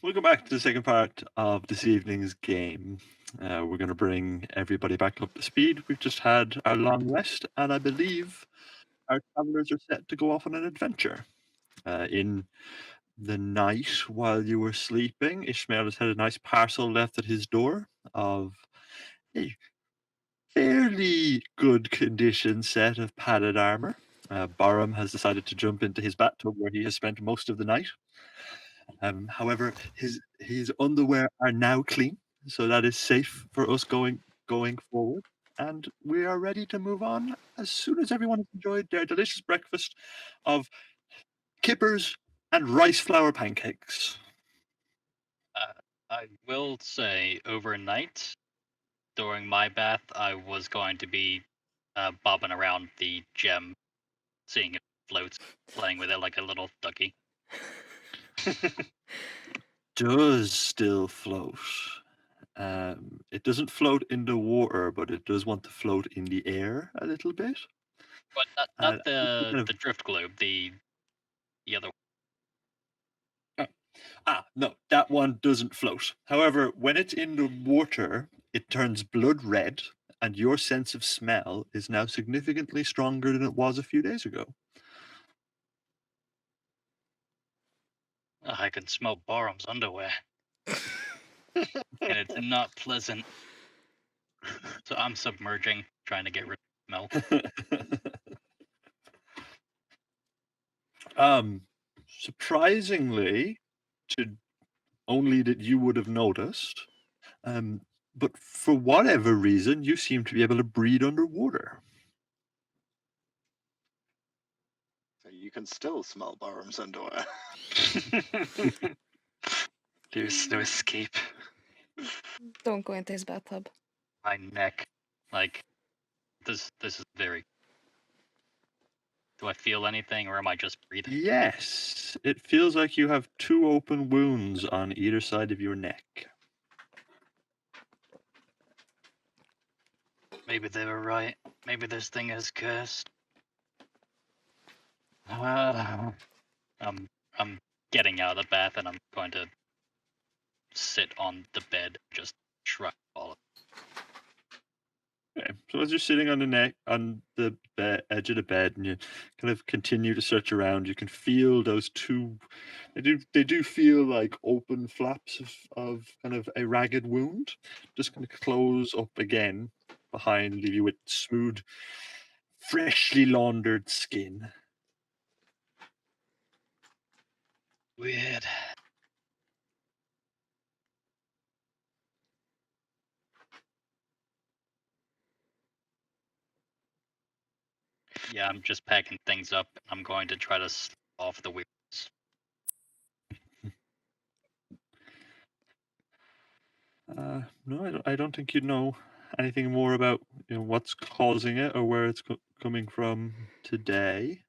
welcome back to the second part of this evening's game. We're going to bring everybody back up to speed. We've just had our long rest, and I believe our travelers are set to go off on an adventure. In the night, while you were sleeping, Ishmael has had a nice parcel left at his door of a fairly good condition set of padded armor. Barum has decided to jump into his bathtub where he has spent most of the night. However, his underwear are now clean, so that is safe for us going forward. And we are ready to move on as soon as everyone has enjoyed their delicious breakfast of kippers and rice flour pancakes. I will say, overnight, during my bath, I was going to be bobbing around the gem, seeing it floats, playing with it like a little ducky. Does still float. It doesn't float in the water, but it does want to float in the air a little bit. But not Uh, kind of the drift globe, the other one. no, that one doesn't float. However, when it's in the water, it turns blood red, and your sense of smell is now significantly stronger than it was a few days ago. I can smell Barum's underwear, and it's not pleasant. So I'm submerging, trying to get rid of the smell. Surprisingly, to only that you would have noticed, but for whatever reason, you seem to be able to breathe underwater. So you can still smell Barum's underwear. There's no escape. Don't go into his bathtub. My neck, like this is very. Do I feel anything, or am I just breathing? Yes, it feels like you have 2 open wounds on either side of your neck. Maybe they were right. Maybe this thing is cursed. I'm getting out of the bath, and I'm going to sit on the bed, just shrug all. Okay, so as you're sitting on the edge of the bed, and you kind of continue to search around, you can feel those two. They do feel like open flaps of kind of a ragged wound, just kind of close up again behind, leave you with smooth, freshly laundered skin. Weird. Yeah, I'm just packing things up. I'm going to try to slip off the wheels. No, I don't think you know anything more about what's causing it or where it's coming from today.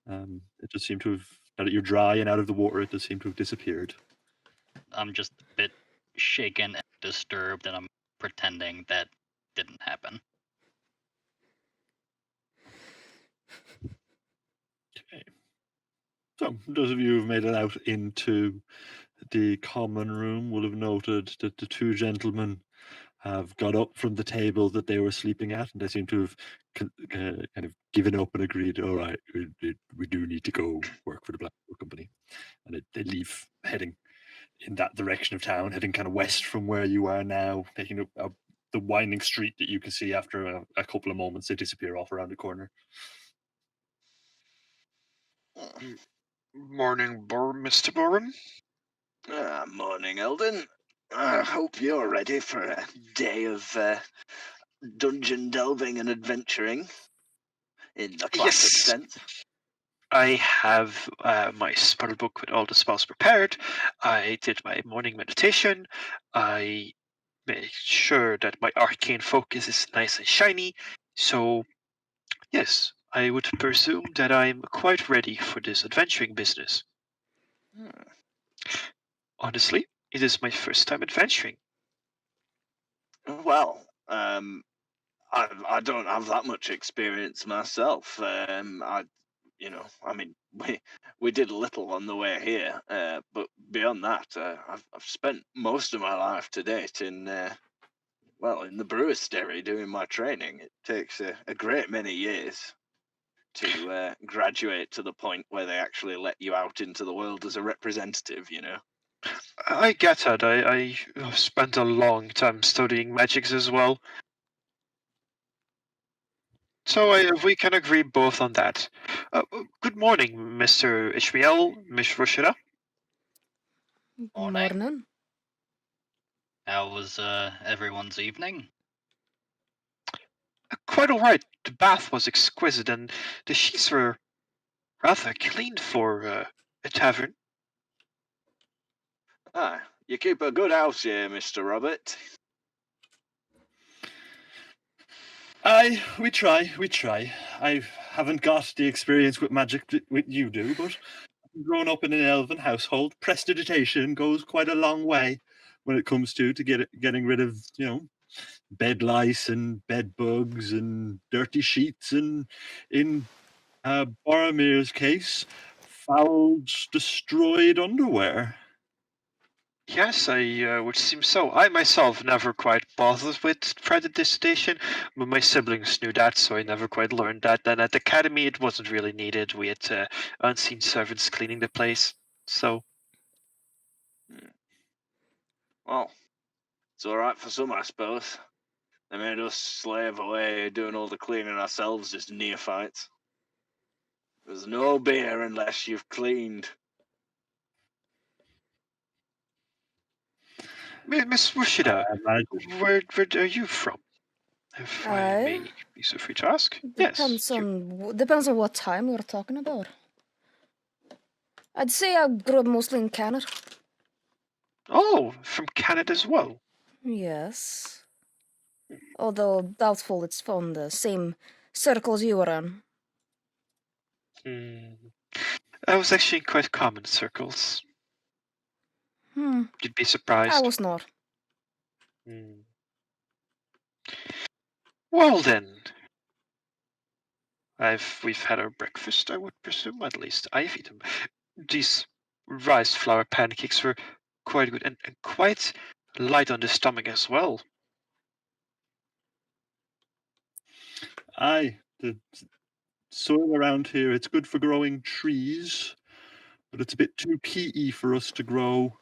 It just seemed to have, now that you're dry and out of the water, it does seem to have disappeared. I'm just a bit shaken and disturbed, and I'm pretending that didn't happen. Okay. So those of you who've made it out into the common room will have noted that the two gentlemen have got up from the table that they were sleeping at, and they seem to have kind of given up and agreed, all right, we do need to go work for the Blackwood Company. And they leave, heading in that direction of town, heading kind of west from where you are now, taking up the winding street that you can see. After a couple of moments, they disappear off around the corner. Morning, Mr. Borum. Morning, Eldon. I hope you're ready for a day of dungeon delving and adventuring in the classic Yes. sense. I have my spell book with all the spells prepared. I did my morning meditation. I made sure that my arcane focus is nice and shiny. So, yes, I would presume that I'm quite ready for this adventuring business. Honestly, it is my first time adventuring. Well, I don't have that much experience myself. I mean, we did little on the way here, but beyond that, I've spent most of my life to date in in the brewistery doing my training. It takes a great many years to graduate to the point where they actually let you out into the world as a representative, you know. I get that. I spent a long time studying magics as well. So we can agree both on that. Good morning, Mr. Ishmael, Miss Rushida. Morning. Morning. How was everyone's evening? Quite all right. The bath was exquisite, and the sheets were rather clean for a tavern. Ah, you keep a good house here, Mr. Robert. Aye, we try. I haven't got the experience with magic that you do, but growing up in an elven household, prestidigitation goes quite a long way when it comes to getting rid of, bed lice and bed bugs and dirty sheets, and in Boromir's case, fouled, destroyed underwear. Yes, I would seem so. I myself never quite bothered with prestidigitation, but my siblings knew that, so I never quite learned that. Then at the academy, it wasn't really needed. We had unseen servants cleaning the place, so. Well, it's all right for some, I suppose. They made us slave away doing all the cleaning ourselves, just neophytes. There's no beer unless you've cleaned. Miss Rushida, Imagine. where are you from? If I may be so free to ask. Depends Yes. depends on what time we're talking about. I'd say I grew up mostly in Canada. Oh, from Canada as well. Yes. Although doubtful it's from the same circles you were in. That was actually in quite common circles. You'd be surprised. I was not. Well then, we've had our breakfast, I would presume. At least I've eaten. These rice flour pancakes were quite good and quite light on the stomach as well. Aye, the soil around here, it's good for growing trees, but it's a bit too peaty for us to grow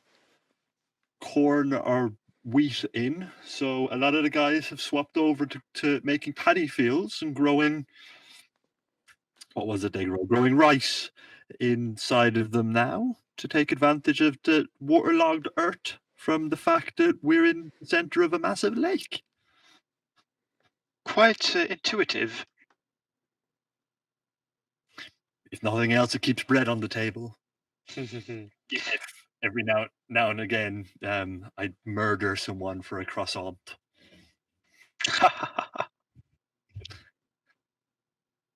corn or wheat in. So a lot of the guys have swapped over to making paddy fields and growing, what was it they grow? Growing rice inside of them now to take advantage of the waterlogged earth from the fact that we're in the center of a massive lake. Quite intuitive. If nothing else, it keeps bread on the table. If every now and again, I'd murder someone for a croissant.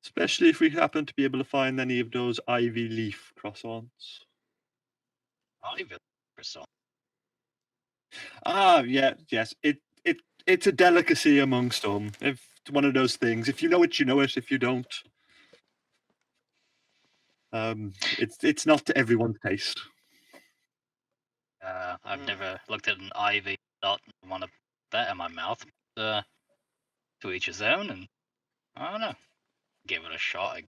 Especially if we happen to be able to find any of those ivy leaf croissants. Ivy croissant. Ah, yeah, yes. It's a delicacy amongst them. If it's one of those things, if you know it, you know it. If you don't, it's not to everyone's taste. I've never looked at an ivy. Not want to put that in my mouth. To each his own, and I don't know. Give it a shot.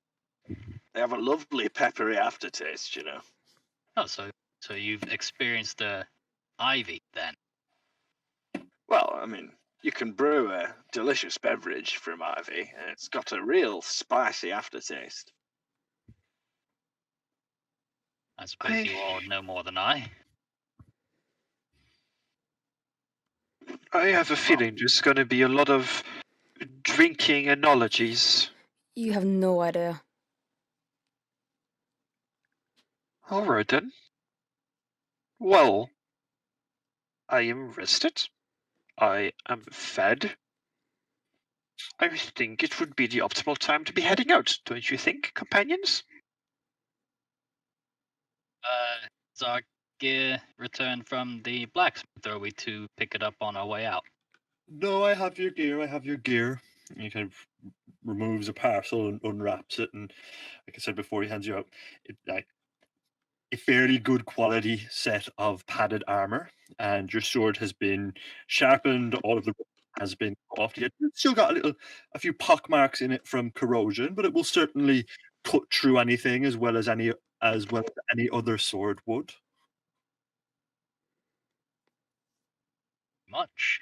They have a lovely peppery aftertaste, you know. Oh, so you've experienced the ivy then? Well, I mean, you can brew a delicious beverage from ivy, and it's got a real spicy aftertaste. I suppose you all know more than I. I have a feeling there's going to be a lot of drinking analogies. You have no idea. All right then. Well, I am rested. I am fed. I think it would be the optimal time to be heading out, don't you think, companions? Is our gear returned from the blacksmith, or are we to pick it up on our way out? No, I have your gear. And he kind of removes a parcel and unwraps it, and like I said before, he hands you out. a fairly good quality set of padded armor, and your sword has been sharpened. All of the has been off yet. It's still got a few pock marks in it from corrosion, but it will certainly cut through anything as well as any other sword would. Much.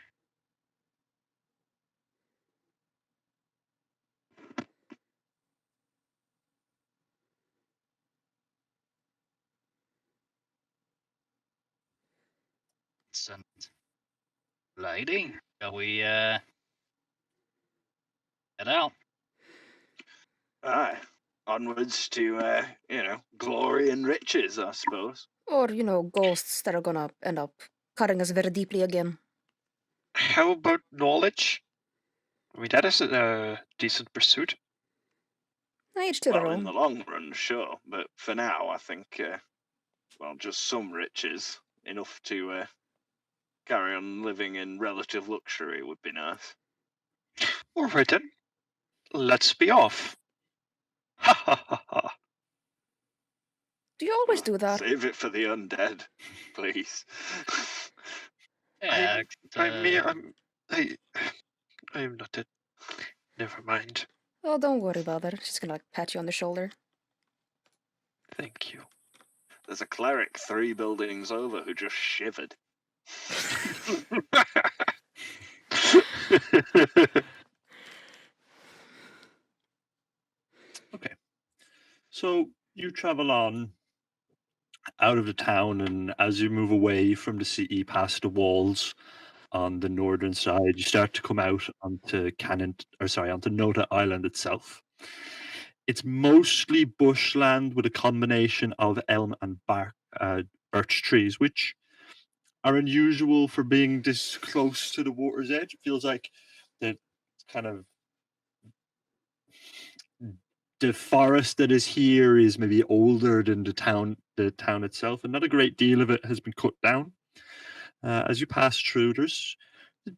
And lady, shall we head out? Aye, onwards to glory and riches, I suppose. Or, ghosts that are gonna end up cutting us very deeply again. How about knowledge? I mean, that is a decent pursuit. Each to their Well, in own. the long run, sure, but for now, I think, just some riches, enough to carry on living in relative luxury would be nice. All right then, let's be off. Ha ha ha ha. Do you always do that? Save it for the undead, please. Yeah, I'm not dead. Never mind. Oh, don't worry about it. She's gonna pat you on the shoulder. Thank you. There's a cleric 3 buildings over who just shivered. Okay. So you travel on out of the town, and as you move away from the city past the walls on the northern side, you start to come out onto onto Nota Island itself. It's mostly bushland with a combination of elm and birch trees, which are unusual for being this close to the water's edge. It feels like the kind of the forest that is here is maybe older than the town itself, and not a great deal of it has been cut down. As you pass through, there's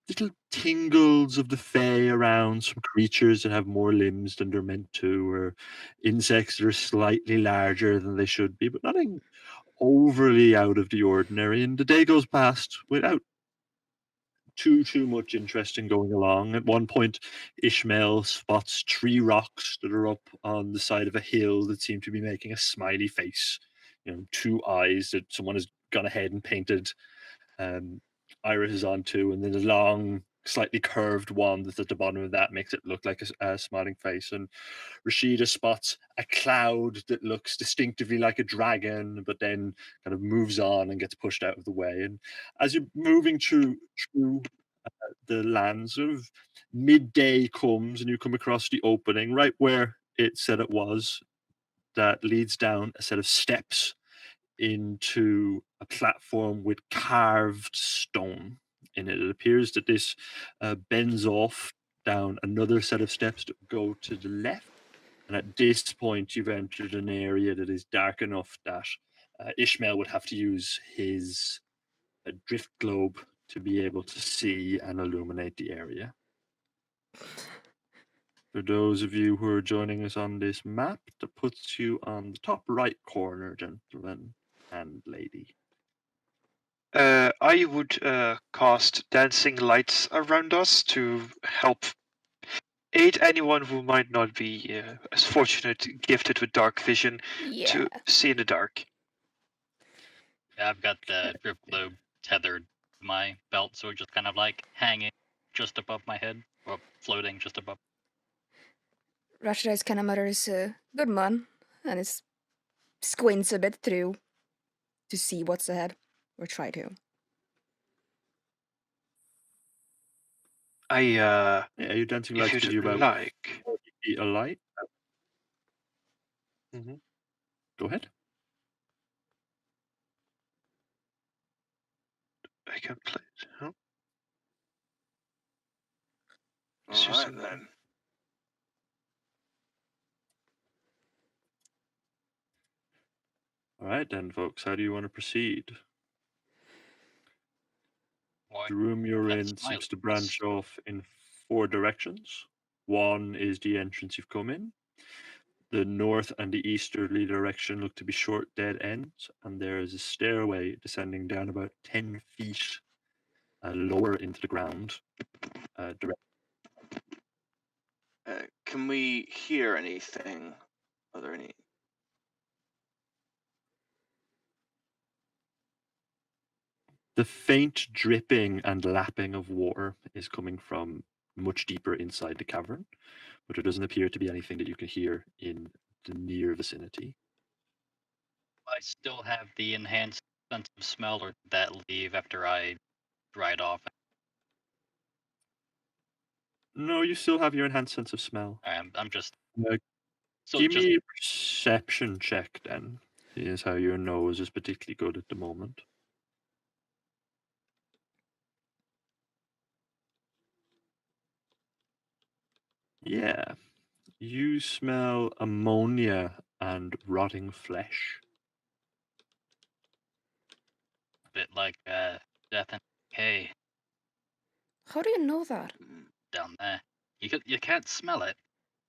little tingles of the Fae around, some creatures that have more limbs than they're meant to, or insects that are slightly larger than they should be, but nothing overly out of the ordinary. And the day goes past without too much interesting going along. At one point, Ishmael spots 3 rocks that are up on the side of a hill that seem to be making a smiley face. 2 eyes that someone has gone ahead and painted irises onto, and then a long, slightly curved one that's at the bottom of that makes it look like a smiling face. And Rashida spots a cloud that looks distinctively like a dragon, but then kind of moves on and gets pushed out of the way. And as you're moving through the land, sort of midday comes, and you come across the opening right where it said it was, that leads down a set of steps into a platform with carved stone in it. It appears that this bends off down another set of steps that go to the left. And at this point, you've entered an area that is dark enough that Ishmael would have to use his drift globe to be able to see and illuminate the area. For those of you who are joining us on this map, that puts you on the top right corner, gentlemen and lady. I would cast dancing lights around us to help aid anyone who might not be as fortunate, gifted with dark vision, Yeah. to see in the dark. Yeah, I've got the drift globe tethered to my belt, so it's just kind of like hanging just above my head, or floating just above. Rashida is kind of mutters, good man, and it squints a bit through to see what's ahead, or try to. Yeah, your dancing if lights you'd give you about like. 40 feet of light. Mm-hmm. Go ahead. I can play it. Huh? All right, then. All right, then, folks. How do you want to proceed? Why? The room you're That's in my seems to lights. branch off in 4 directions. One is the entrance you've come in. The north and the easterly direction look to be short dead ends, and there is a stairway descending down about 10 feet lower into the ground. Can we hear anything? Are there any? The faint dripping and lapping of water is coming from much deeper inside the cavern, but there doesn't appear to be anything that you can hear in the near vicinity. I still have the enhanced sense of smell, or did that leave after I dried off? No, you still have your enhanced sense of smell. I'm just. Uh, So Give just me a perception check then. Is how your nose is particularly good at the moment. Yeah. You smell ammonia and rotting flesh. a bit like death and decay How do you know that? down there. You can't smell it.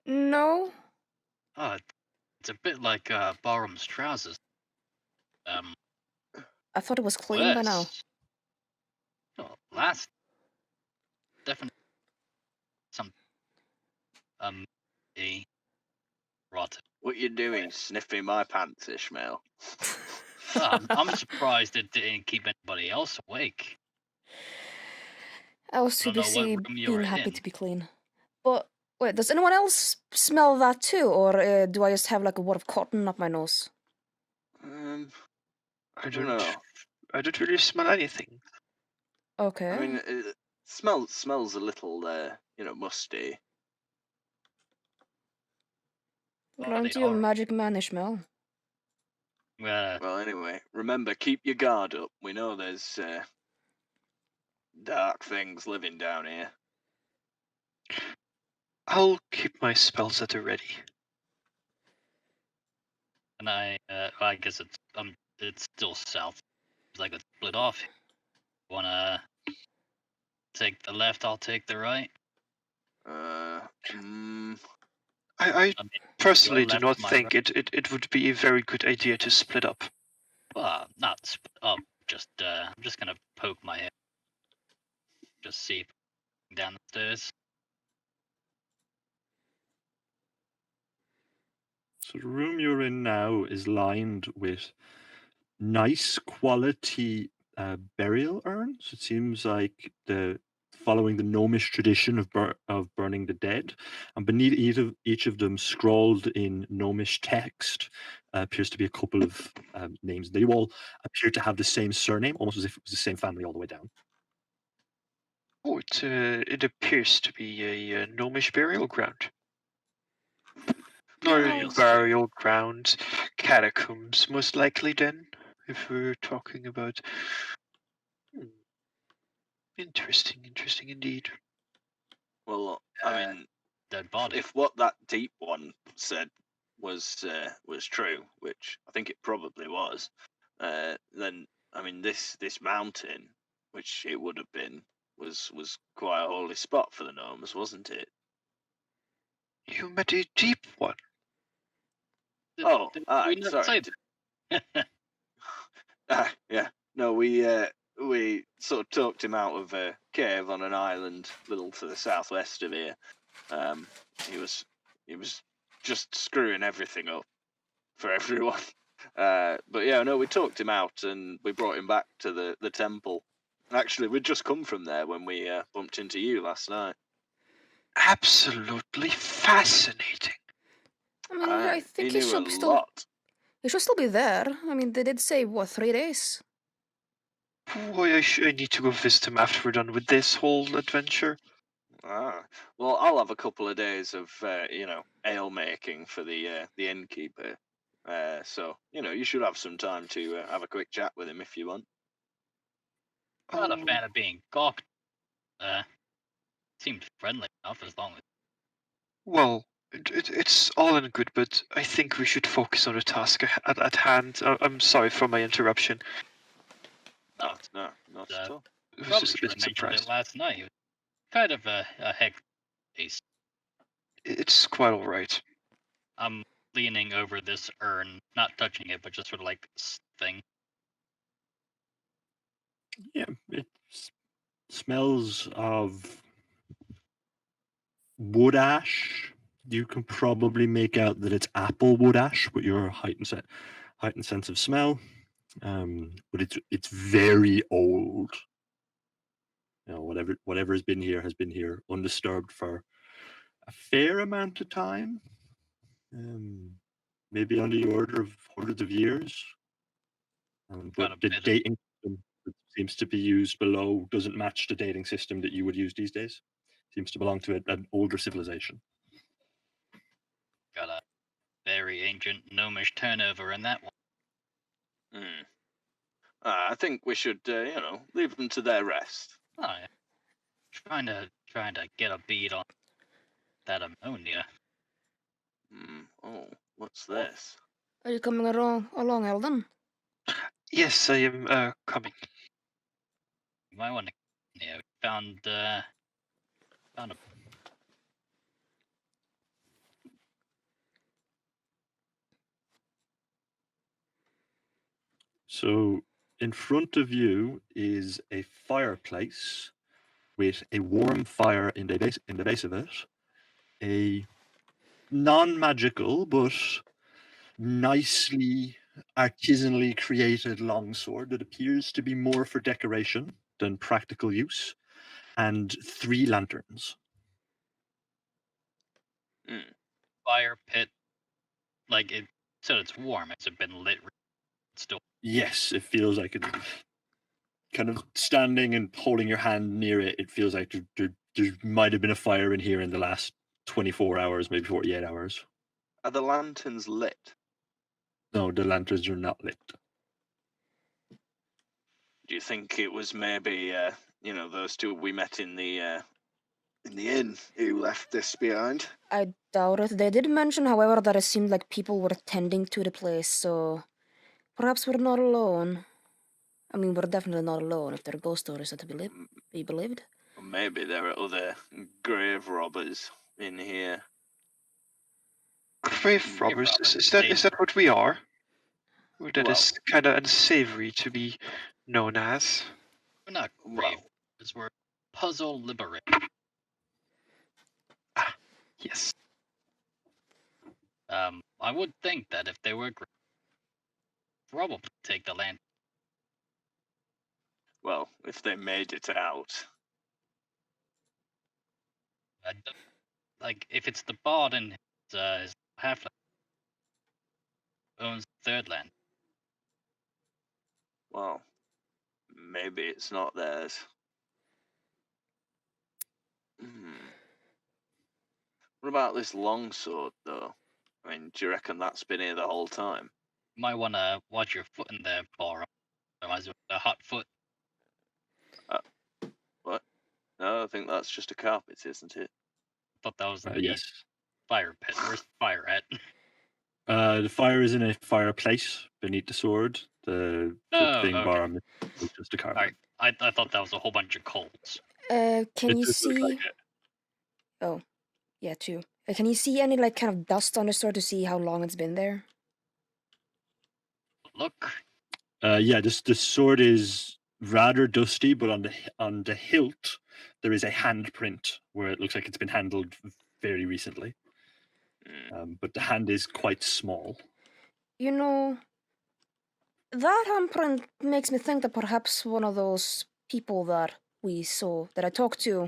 No. Oh, it's a bit like Barham's trousers. I thought it was clean by now. Worse. Oh, last definitely some a rotten. What you doing, sniffing my pants, Ishmael? I'm surprised it didn't keep anybody else awake. I was too I don't know what busy room you being were happy in. to be clean. But wait, does anyone else smell that too, or do I just have like a wad of cotton up my nose? I don't know. I don't really smell anything. Okay. I mean, it smells a little, musty. Well, aren't you a magic man, Ishmael? Well, anyway, remember, keep your guard up. We know there's dark things living down here. I'll keep my spells at the ready. And I guess it's still south. It's like it's split off. Wanna take the left? I'll take the right. I personally do left, not my think right. it would be a very good idea to split up. Well, not split up. Just I'm just gonna poke my head. Just see down the stairs. So the room you're in now is lined with nice quality burial urns. It seems like following the Gnomish tradition of burning the dead, and beneath each of them, scrawled in Gnomish text, appears to be a couple of names. They all appear to have the same surname, almost as if it was the same family all the way down. Oh, it appears to be a Gnomish burial ground. Or burial ground, catacombs, most likely. Then, if we're talking about, interesting indeed. Well, I mean, dead body. If what that deep one said was true, which I think it probably was, then I mean this mountain, which it would have been, was quite a holy spot for the gnomes, wasn't it? You met a deep one. Sorry. Yeah. No, we sort of talked him out of a cave on an island, little to the southwest of here. He was just screwing everything up for everyone. But yeah, no, we talked him out and we brought him back to the temple. Actually, we'd just come from there when we bumped into you last night. Absolutely fascinating. I mean, I think he should still be there. I mean, they did say, what, 3 days? Boy, I need to go visit him after we're done with this whole adventure. Well, I'll have a couple of days of ale making for the innkeeper. So you should have some time to have a quick chat with him if you want. I'm not a fan of being gawked. Seemed friendly enough as long as. Well, it's all in good, but I think we should focus on the task at hand. I'm sorry for my interruption. No, not at all. Probably should have mentioned it last night. It was kind of a heck pace. It's quite all right. I'm leaning over this urn, not touching it, but just sort of like thing. Yeah, it smells of wood ash. You can probably make out that it's apple wood ash with your heightened sense of smell. But it's very old. You know, whatever has been here undisturbed for a fair amount of time. Maybe on the order of hundreds of years. But the dating system that seems to be used below doesn't match the dating system that you would use these days. Seems to belong to an older civilization. Got a very ancient gnomish turnover in that one. Hmm. I think we should, leave them to their rest. Oh, yeah. Trying to get a bead on that ammonia. Oh, what's this? Are you coming along, Eldon? Yes, I am coming. You might want to. Yeah, found a. So in front of you is a fireplace with a warm fire in the base of it, a non-magical but nicely artisanally created longsword that appears to be more for decoration than practical use, and 3 lanterns. Fire pit, like it. So it's warm. Has it been lit? Still. Yes, it feels like it's kind of standing and holding your hand near it. It feels like there might have been a fire in here in the last 24 hours, maybe 48 hours. Are the lanterns lit? No, the lanterns are not lit. Do you think it was maybe, those two we met in the inn who left this behind? I doubt it. They did mention, however, that it seemed like people were tending to the place, so perhaps we're not alone. I mean, we're definitely not alone if there are ghost stories that be believed. Or maybe there are other grave robbers in here. Grave robbers, is that what we are? Or that is kind of unsavory to be known as. We're not grave. We're puzzle liberators. Ah, yes. I would think that if they were grave, probably take the land. Well, if they made it out. Like, if it's the bard and his half owns the third land. Well, maybe it's not theirs. What about this longsword, though? I mean, do you reckon that's been here the whole time? You might want to watch your foot in there, Bora. Otherwise, with a hot foot. What? No, I think that's just a carpet, isn't it? I thought that was the Yes. fire pit. Where's the fire at? The fire is in a fireplace beneath the sword. The thing okay. bar is just a carpet. I thought that was a whole bunch of coals. Can It you just looks see? like it. Oh, yeah, too. Can you see any like kind of dust on the sword to see how long it's been there? Look. Yeah, the sword is rather dusty, but on the hilt there is a handprint where it looks like it's been handled very recently. But the hand is quite small. You know, that handprint makes me think that perhaps one of those people that I talked to,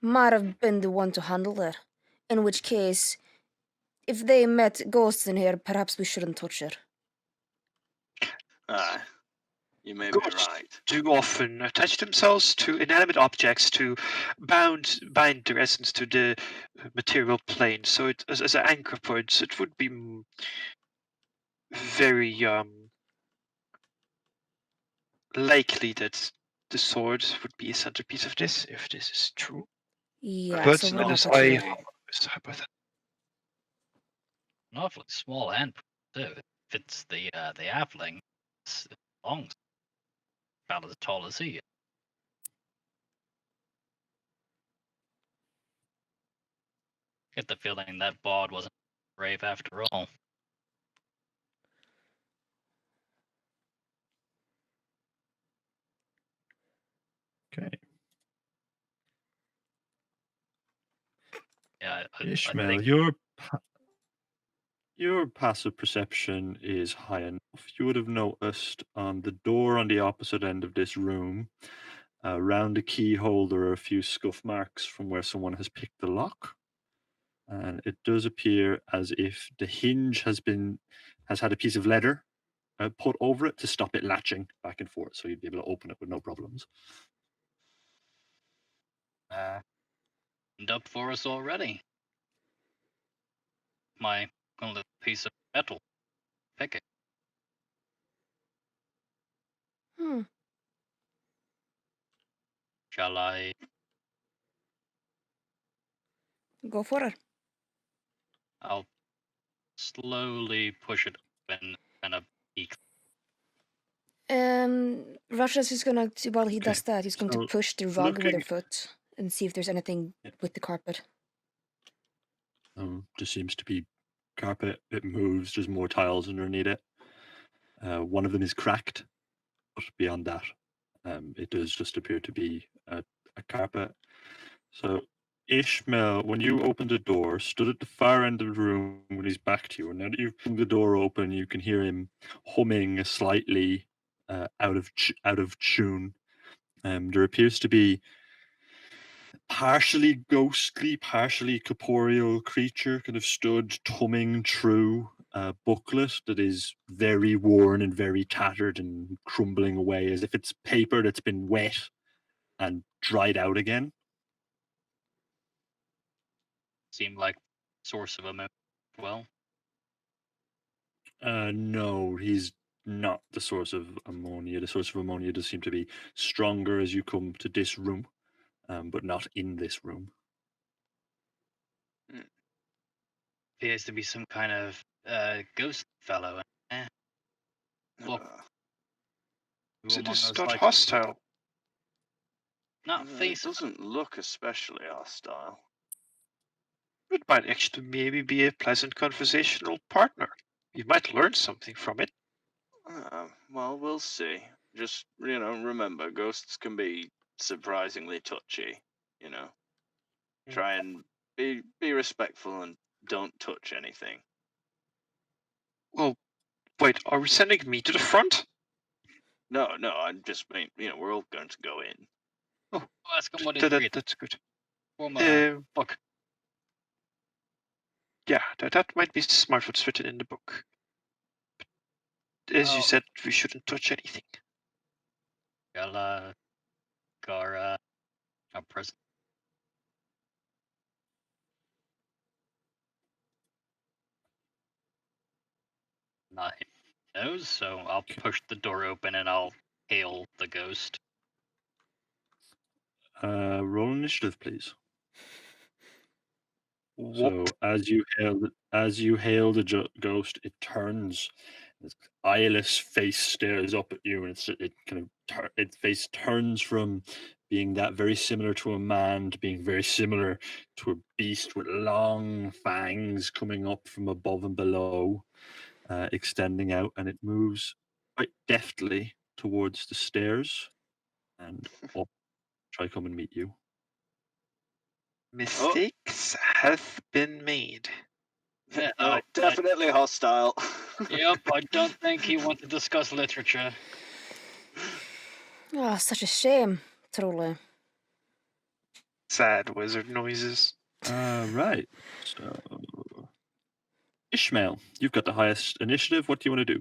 might have been the one to handle it. In which case, if they met ghosts in here, perhaps we shouldn't touch it. You may be right. Do often attach themselves to inanimate objects to bind their essence to the material plane. So it, as an anchor point, it would be very likely that the sword would be a centerpiece of this, if this is true. Yeah, But so we're not as touching I it. An awfully small hand too. If it's the halfling, it's long, about as tall as he is. Get the feeling that bard wasn't brave after all. Okay. Yeah, I Ishmael, think your passive perception is high enough. You would have noticed on the door on the opposite end of this room, around the keyhole, there are a few scuff marks from where someone has picked the lock. And it does appear as if the hinge has had a piece of leather put over it to stop it latching back and forth, so you'd be able to open it with no problems. opened up for us already. My little piece of metal. Pick it. Hmm. Shall I? Go for it. I'll slowly push it open and a peek. Russia's is gonna, while he does Okay, that, he's going to so push the rug with her looking- foot and see if there's anything Yeah. with the carpet. Just seems to be carpet. It moves. There's more tiles underneath it. One of them is cracked, but beyond that, it does just appear to be a carpet. So, Ishmael, when you opened the door, stood at the far end of the room with his back to you, and now that you've pulled the door open, you can hear him humming slightly out of tune. There appears to be partially ghostly, partially corporeal creature kind of stood tumbling through a booklet that is very worn and very tattered and crumbling away as if it's paper that's been wet and dried out again. Seemed like source of emotion. Well, No, he's not the source of ammonia. The source of ammonia does seem to be stronger as you come to this room, but not in this room. appears to be some kind of ghost fellow. Look, Uh, who Is it among us not likes hostile? not it face it? doesn't look especially hostile. It might actually maybe be a pleasant conversational partner. You might learn something from it. Well, we'll see. Just, remember, ghosts can be surprisingly touchy, you know. Try and be respectful and don't touch anything. Well, wait, are we sending me to the front? No, I just mean, we're all going to go in. Oh, Ask him what he's reading. that's good. From a book. Yeah, that might be smart what's written in the book. But as you Oh. said, we shouldn't touch anything. Shall Gara a present? Not him knows, so I'll push the door open and I'll hail the ghost. Roll initiative, please. Whoop. So as you hail the ghost, it turns. Its eyeless face stares up at you, and its face turns from being that very similar to a man to being very similar to a beast with long fangs coming up from above and below, extending out, and it moves quite deftly towards the stairs and up. Try come and meet you. Mistakes have been made. No, definitely hostile. Yep, I don't think he wants to discuss literature. Ah, such a shame, truly. Sad wizard noises. Right. So, Ishmael, you've got the highest initiative. What do you want to do?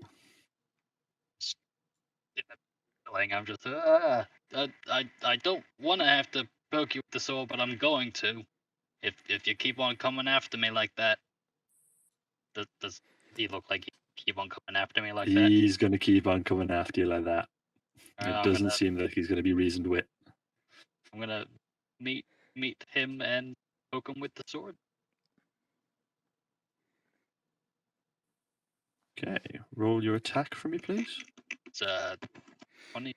I'm just I don't want to have to poke you with the sword, but I'm going to. If you keep on coming after me like that, does he look like he keep on coming after me like that? He's going to keep on coming after you like that. It I'm doesn't seem like he's going to be reasoned with. I'm gonna meet him and poke him with the sword. Okay, roll your attack for me, please. It's 20.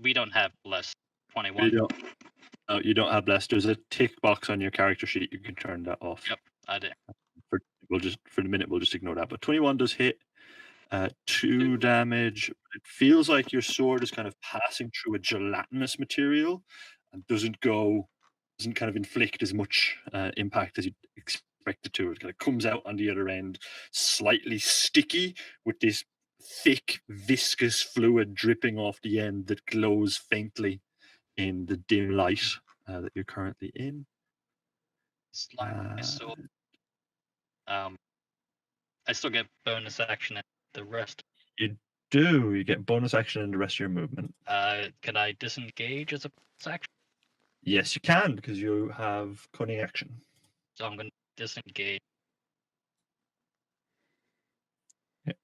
We don't have less. 21. You don't have less. There's a tick box on your character sheet. You can turn that off. Yep, I did. For the minute, we'll just ignore that. But 21 does hit. 2 damage. It feels like your sword is kind of passing through a gelatinous material and doesn't kind of inflict as much impact as you'd expect it to. It kind of comes out on the other end slightly sticky with this thick, viscous fluid dripping off the end that glows faintly in the dim light that you're currently in. Slime sword. I still get bonus action and the rest. You do. You get bonus action and the rest of your movement. Can I disengage as a bonus action? Yes, you can, because you have cunning action. So I'm going to disengage. Yeah.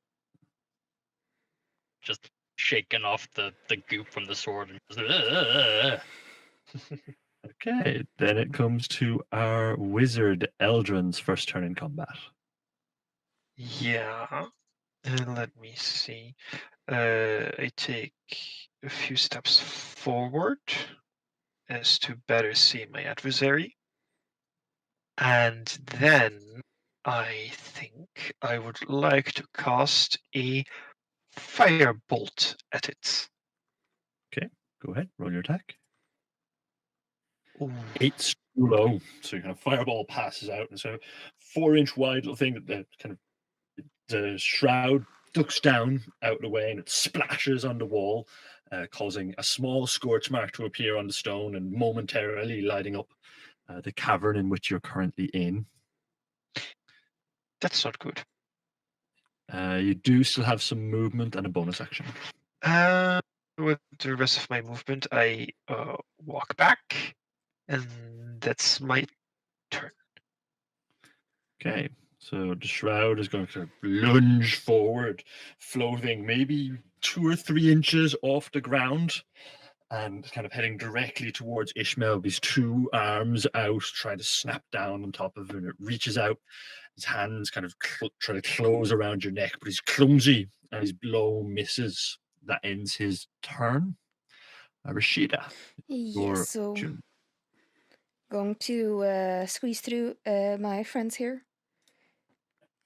Just shaking off the goop from the sword and just, Okay, then it comes to our wizard Eldrin's first turn in combat. Yeah. And let me see. I take a few steps forward as to better see my adversary. And then I think I would like to cast a firebolt at it. Okay, go ahead, roll your attack. Ooh. 8's too low, so your kind of fireball passes out, and so 4-inch wide little thing that the shroud ducks down out of the way, and it splashes on the wall, causing a small scorch mark to appear on the stone and momentarily lighting up the cavern in which you're currently in. That's not good. You do still have some movement and a bonus action. With the rest of my movement, I walk back, and that's my turn. Okay, so the shroud is going to lunge forward, floating maybe 2 or 3 inches off the ground, and kind of heading directly towards Ishmael, these 2 arms out, trying to snap down on top of him. And it reaches out, his hands kind of try to close around your neck, but he's clumsy, and his blow misses. That ends his turn. Rashida, Yes, so June. going to squeeze through my friends here.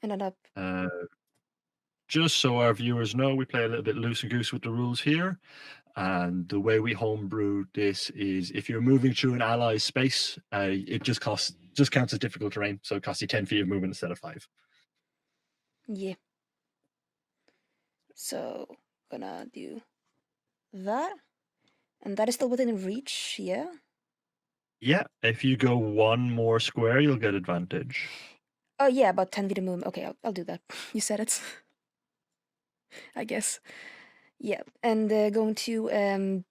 And end up. Just so our viewers know, we play a little bit loose and goose with the rules here. And the way we homebrew this is if you're moving through an ally's space, it just counts as difficult terrain. So it costs you 10 feet of movement instead of 5. Yeah. So, gonna do that. And that is still within reach, yeah? Yeah, if you go 1 more square, you'll get advantage. Oh, yeah, about 10 feet of movement. Okay, I'll do that. You said it. I guess. Yeah, and going to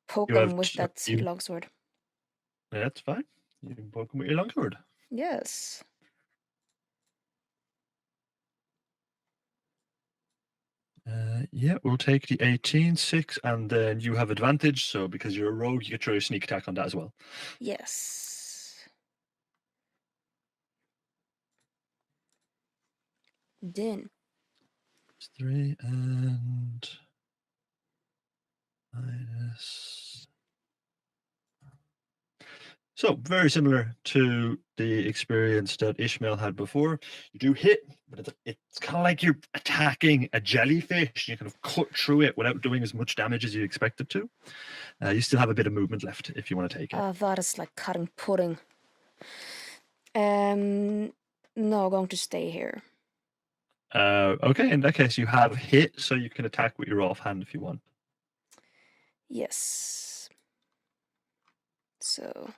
poke You have him with t- that you- longsword. That's fine. You can poke him with your longsword. Yes. Yeah, we'll take the 18, 6, and then you have advantage. So because you're a rogue, you get your sneak attack on that as well. Yes. Then. 3 and minus. So very similar to the experience that Ishmael had before. You do hit, but it's kind of like you're attacking a jellyfish. You kind of cut through it without doing as much damage as you expected to. You still have a bit of movement left if you want to take it. That is like cutting pudding. No, going to stay here. Okay, in that case, you have hit, so you can attack with your offhand if you want. Yes. So,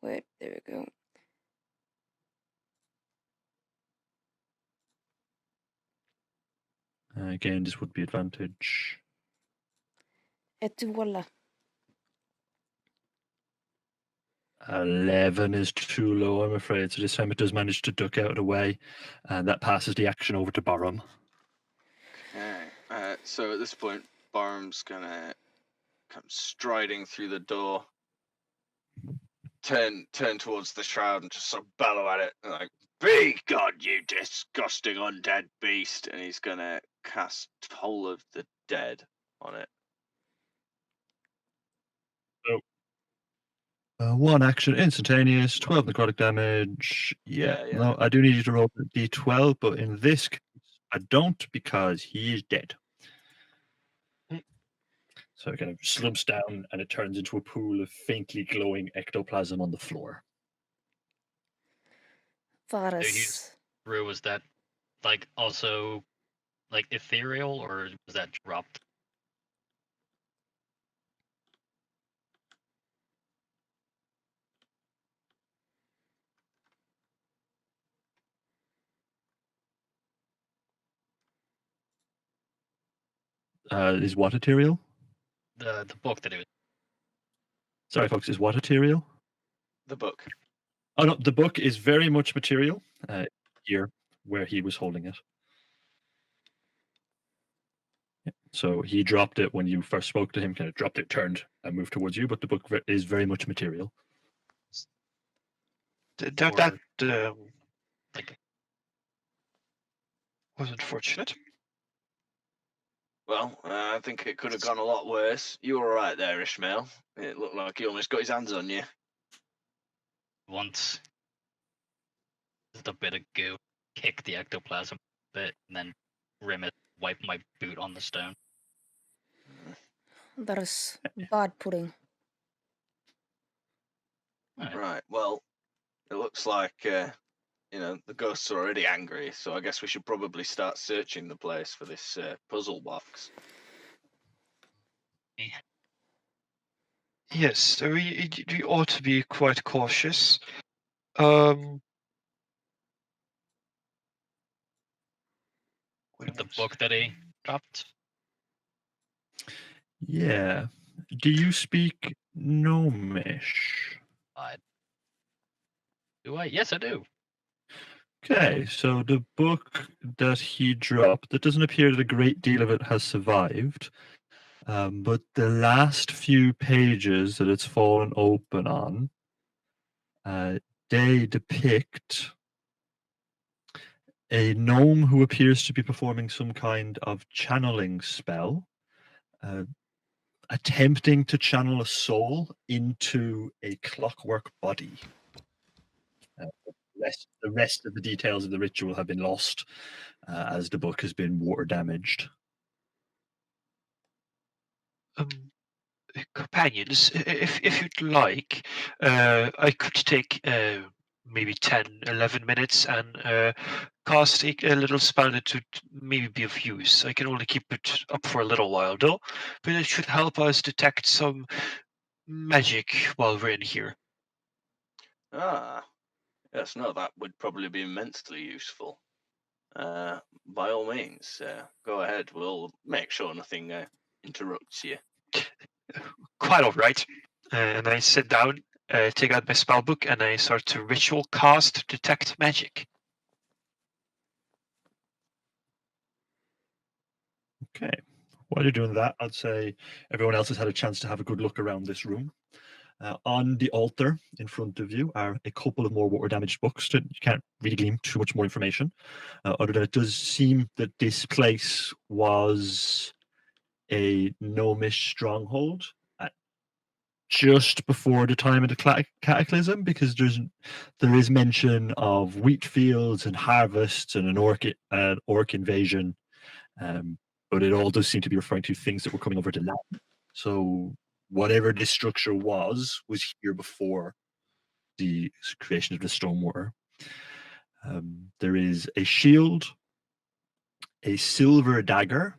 wait, there we go. Again, this would be advantage. Et voila. 11 is too low, I'm afraid. So this time it does manage to duck out of the way, and that passes the action over to Barum. Okay. So at this point, Barum's gonna come striding through the door, turn towards the shroud, and just sort of bellow at it, like, "Be gone, you disgusting undead beast!" And he's gonna cast Toll of the Dead on it. One action, instantaneous, 12 necrotic damage. Yeah, Yeah. no, I do need you to roll the d12, but in this case, I don't, because he is dead. Hmm. So it kind of slumps down and it turns into a pool of faintly glowing ectoplasm on the floor. That So is. he's through. Was that like also like ethereal, or was that dropped? Is what material? The book that it was. Sorry, folks, is what material? The book. Oh no, the book is very much material. Here, where he was holding it. Yeah. So he dropped it when you first spoke to him. Kind of dropped it, turned, and moved towards you. But the book is very much material. That Like was unfortunate. Well, I think it could have gone a lot worse. You were right there, Ishmael. It looked like he almost got his hands on you. once just a bit of goo, kick the ectoplasm a bit, and then rim it, wipe my boot on the stone. That is bad pudding. Alright. Right. Well, it looks like the ghosts are already angry, so I guess we should probably start searching the place for this puzzle box. Yes, so we ought to be quite cautious. What The else? book that he dropped. Yeah. Do you speak Gnomish? Do I? Yes, I do. Okay, so the book that he dropped, it doesn't appear that a great deal of it has survived, but the last few pages that it's fallen open on, they depict a gnome who appears to be performing some kind of channeling spell, uh, attempting to channel a soul into a clockwork body. The rest of the details of the ritual have been lost as the book has been water damaged. Um, Companions, if you'd like, I could take maybe 10, 11 minutes and cast a little spell that would maybe be of use. I can only keep it up for a little while though, but it should help us detect some magic while we're in here. Ah, yes, no, that would probably be immensely useful. By all means, go ahead. We'll make sure nothing interrupts you. Quite all right. And I sit down, take out my spell book, and I start to ritual cast detect magic. Okay. While you're doing that, I'd say everyone else has had a chance to have a good look around this room. On the altar in front of you are a couple of more water damaged books. You can't really glean too much more information, other than it does seem that this place was a gnomish stronghold just before the time of the cataclysm, because there is mention of wheat fields and harvests and an orc invasion, but it all does seem to be referring to things that were coming over the land. So whatever this structure was here before the creation of the stormwater. There is a shield, a silver dagger,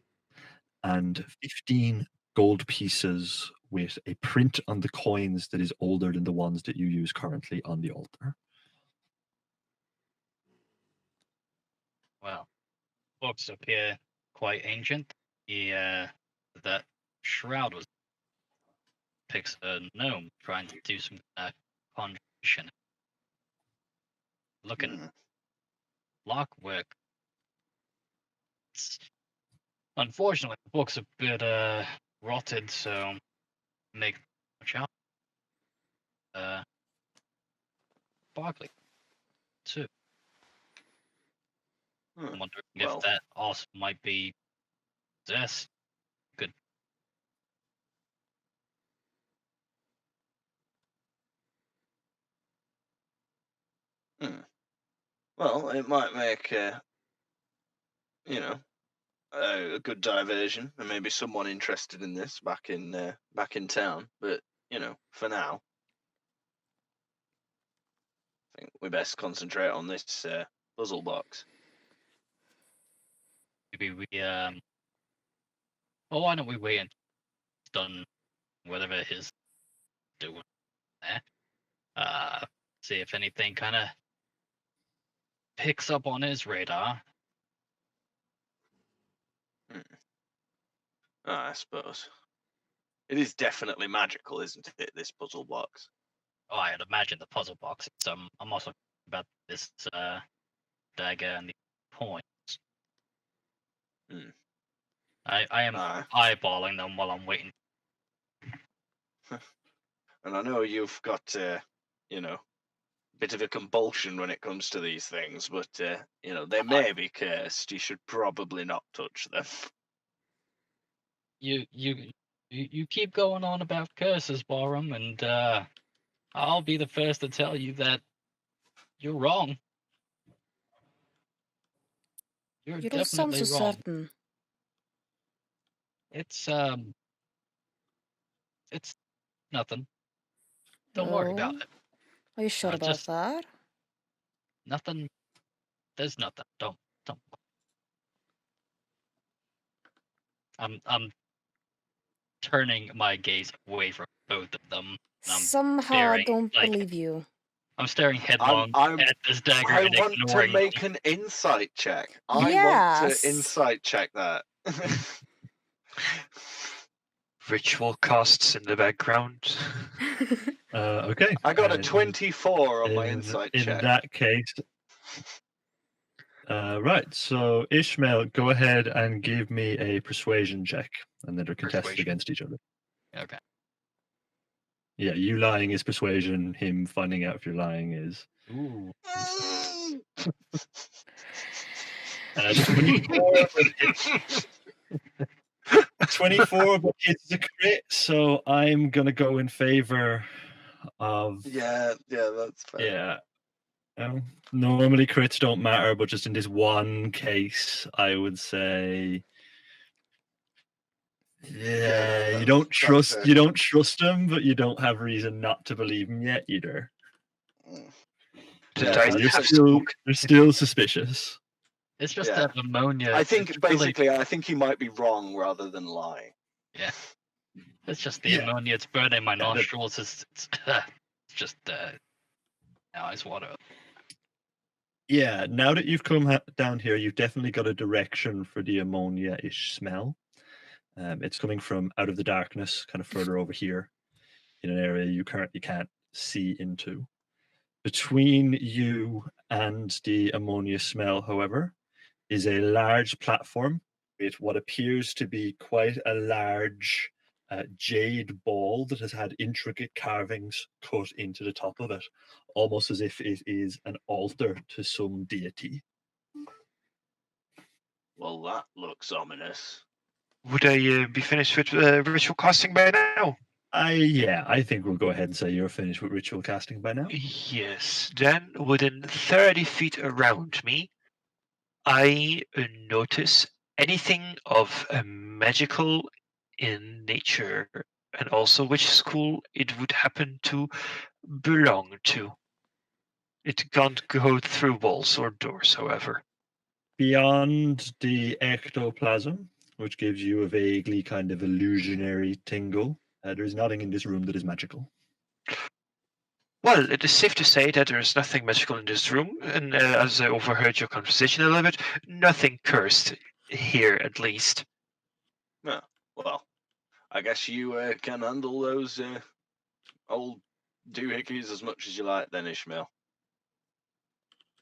and 15 gold pieces with a print on the coins that is older than the ones that you use currently on the altar. Well, books appear quite ancient. That shroud was picks a gnome trying to do some conjuration. Looking Hmm. clockwork. Unfortunately, the book's a bit rotted, so make much out. Sparkly too. Hmm. I'm wondering if Well, that also might be possessed. Good. hmm. Well, it might make you know, a good diversion, and maybe someone interested in this back in town. But for now, I think we best concentrate on this puzzle box. Maybe we well, why don't we wait until he's done whatever he's doing there? See if anything kind of picks up on his radar. I suppose it is definitely magical, isn't it? This puzzle box. Oh, I'd imagine the puzzle box. I'm also about this dagger and the points. Hmm. I am eyeballing them while I'm waiting. And I know you've got a bit of a compulsion when it comes to these things, but they may be cursed. You should probably not touch them. You keep going on about curses, Borum, and I'll be the first to tell you that you're wrong. You're You don't sound definitely so wrong. certain. It's nothing. Don't worry about Oh? it. Are you sure about Just that? nothing. There's nothing. Don't. I'm turning my gaze away from both of them. And I'm Somehow I staring don't like believe you. I'm staring headlong at this dagger I and want to ignoring make them. an insight check. I want Yes. to insight check that. Ritual costs in the background. Okay. I got a 24 on my insight in check. that case, right. So Ishmael, go ahead and give me a persuasion check, and then they're contested Persuasion. against each other. Okay. Yeah, you lying is persuasion. Him finding out if you're lying is. Ooh. 24, but it's 24, but it's a crit. So I'm gonna go in favor of. Yeah, that's fair. Yeah. Normally crits don't matter, but just in this one case, I would say. Yeah, you don't trust him, but you don't have reason not to believe him yet either. The Yeah, dice You're have still, spoken. you're still suspicious. It's just Yeah. that ammonia. I think it's really- basically, I think he might be wrong rather than lying. yeah. It's just the Yeah. ammonia. It's burning my Yeah, nostrils. It's just now ice water. Yeah, now that you've come down here, you've definitely got a direction for the ammonia-ish smell. It's coming from out of the darkness, kind of further over here, in an area you currently can't see into. Between you and the ammonia smell, however, is a large platform with what appears to be quite a large jade ball that has had intricate carvings cut into the top of it, almost as if it is an altar to some deity. Well, that looks ominous. Would I be finished with ritual casting by now? I think we'll go ahead and say you're finished with ritual casting by now. Yes. Then, within 30 feet around me, I notice anything of a magical in nature, and also which school it would happen to belong to. It can't go through walls or doors, however. Beyond the ectoplasm, which gives you a vaguely kind of illusionary tingle, there is nothing in this room that is magical. Well, it is safe to say that there is nothing magical in this room, and as I overheard your conversation a little bit, nothing cursed here, at least. No, well, I guess you can handle those old doohickeys as much as you like, then, Ishmael.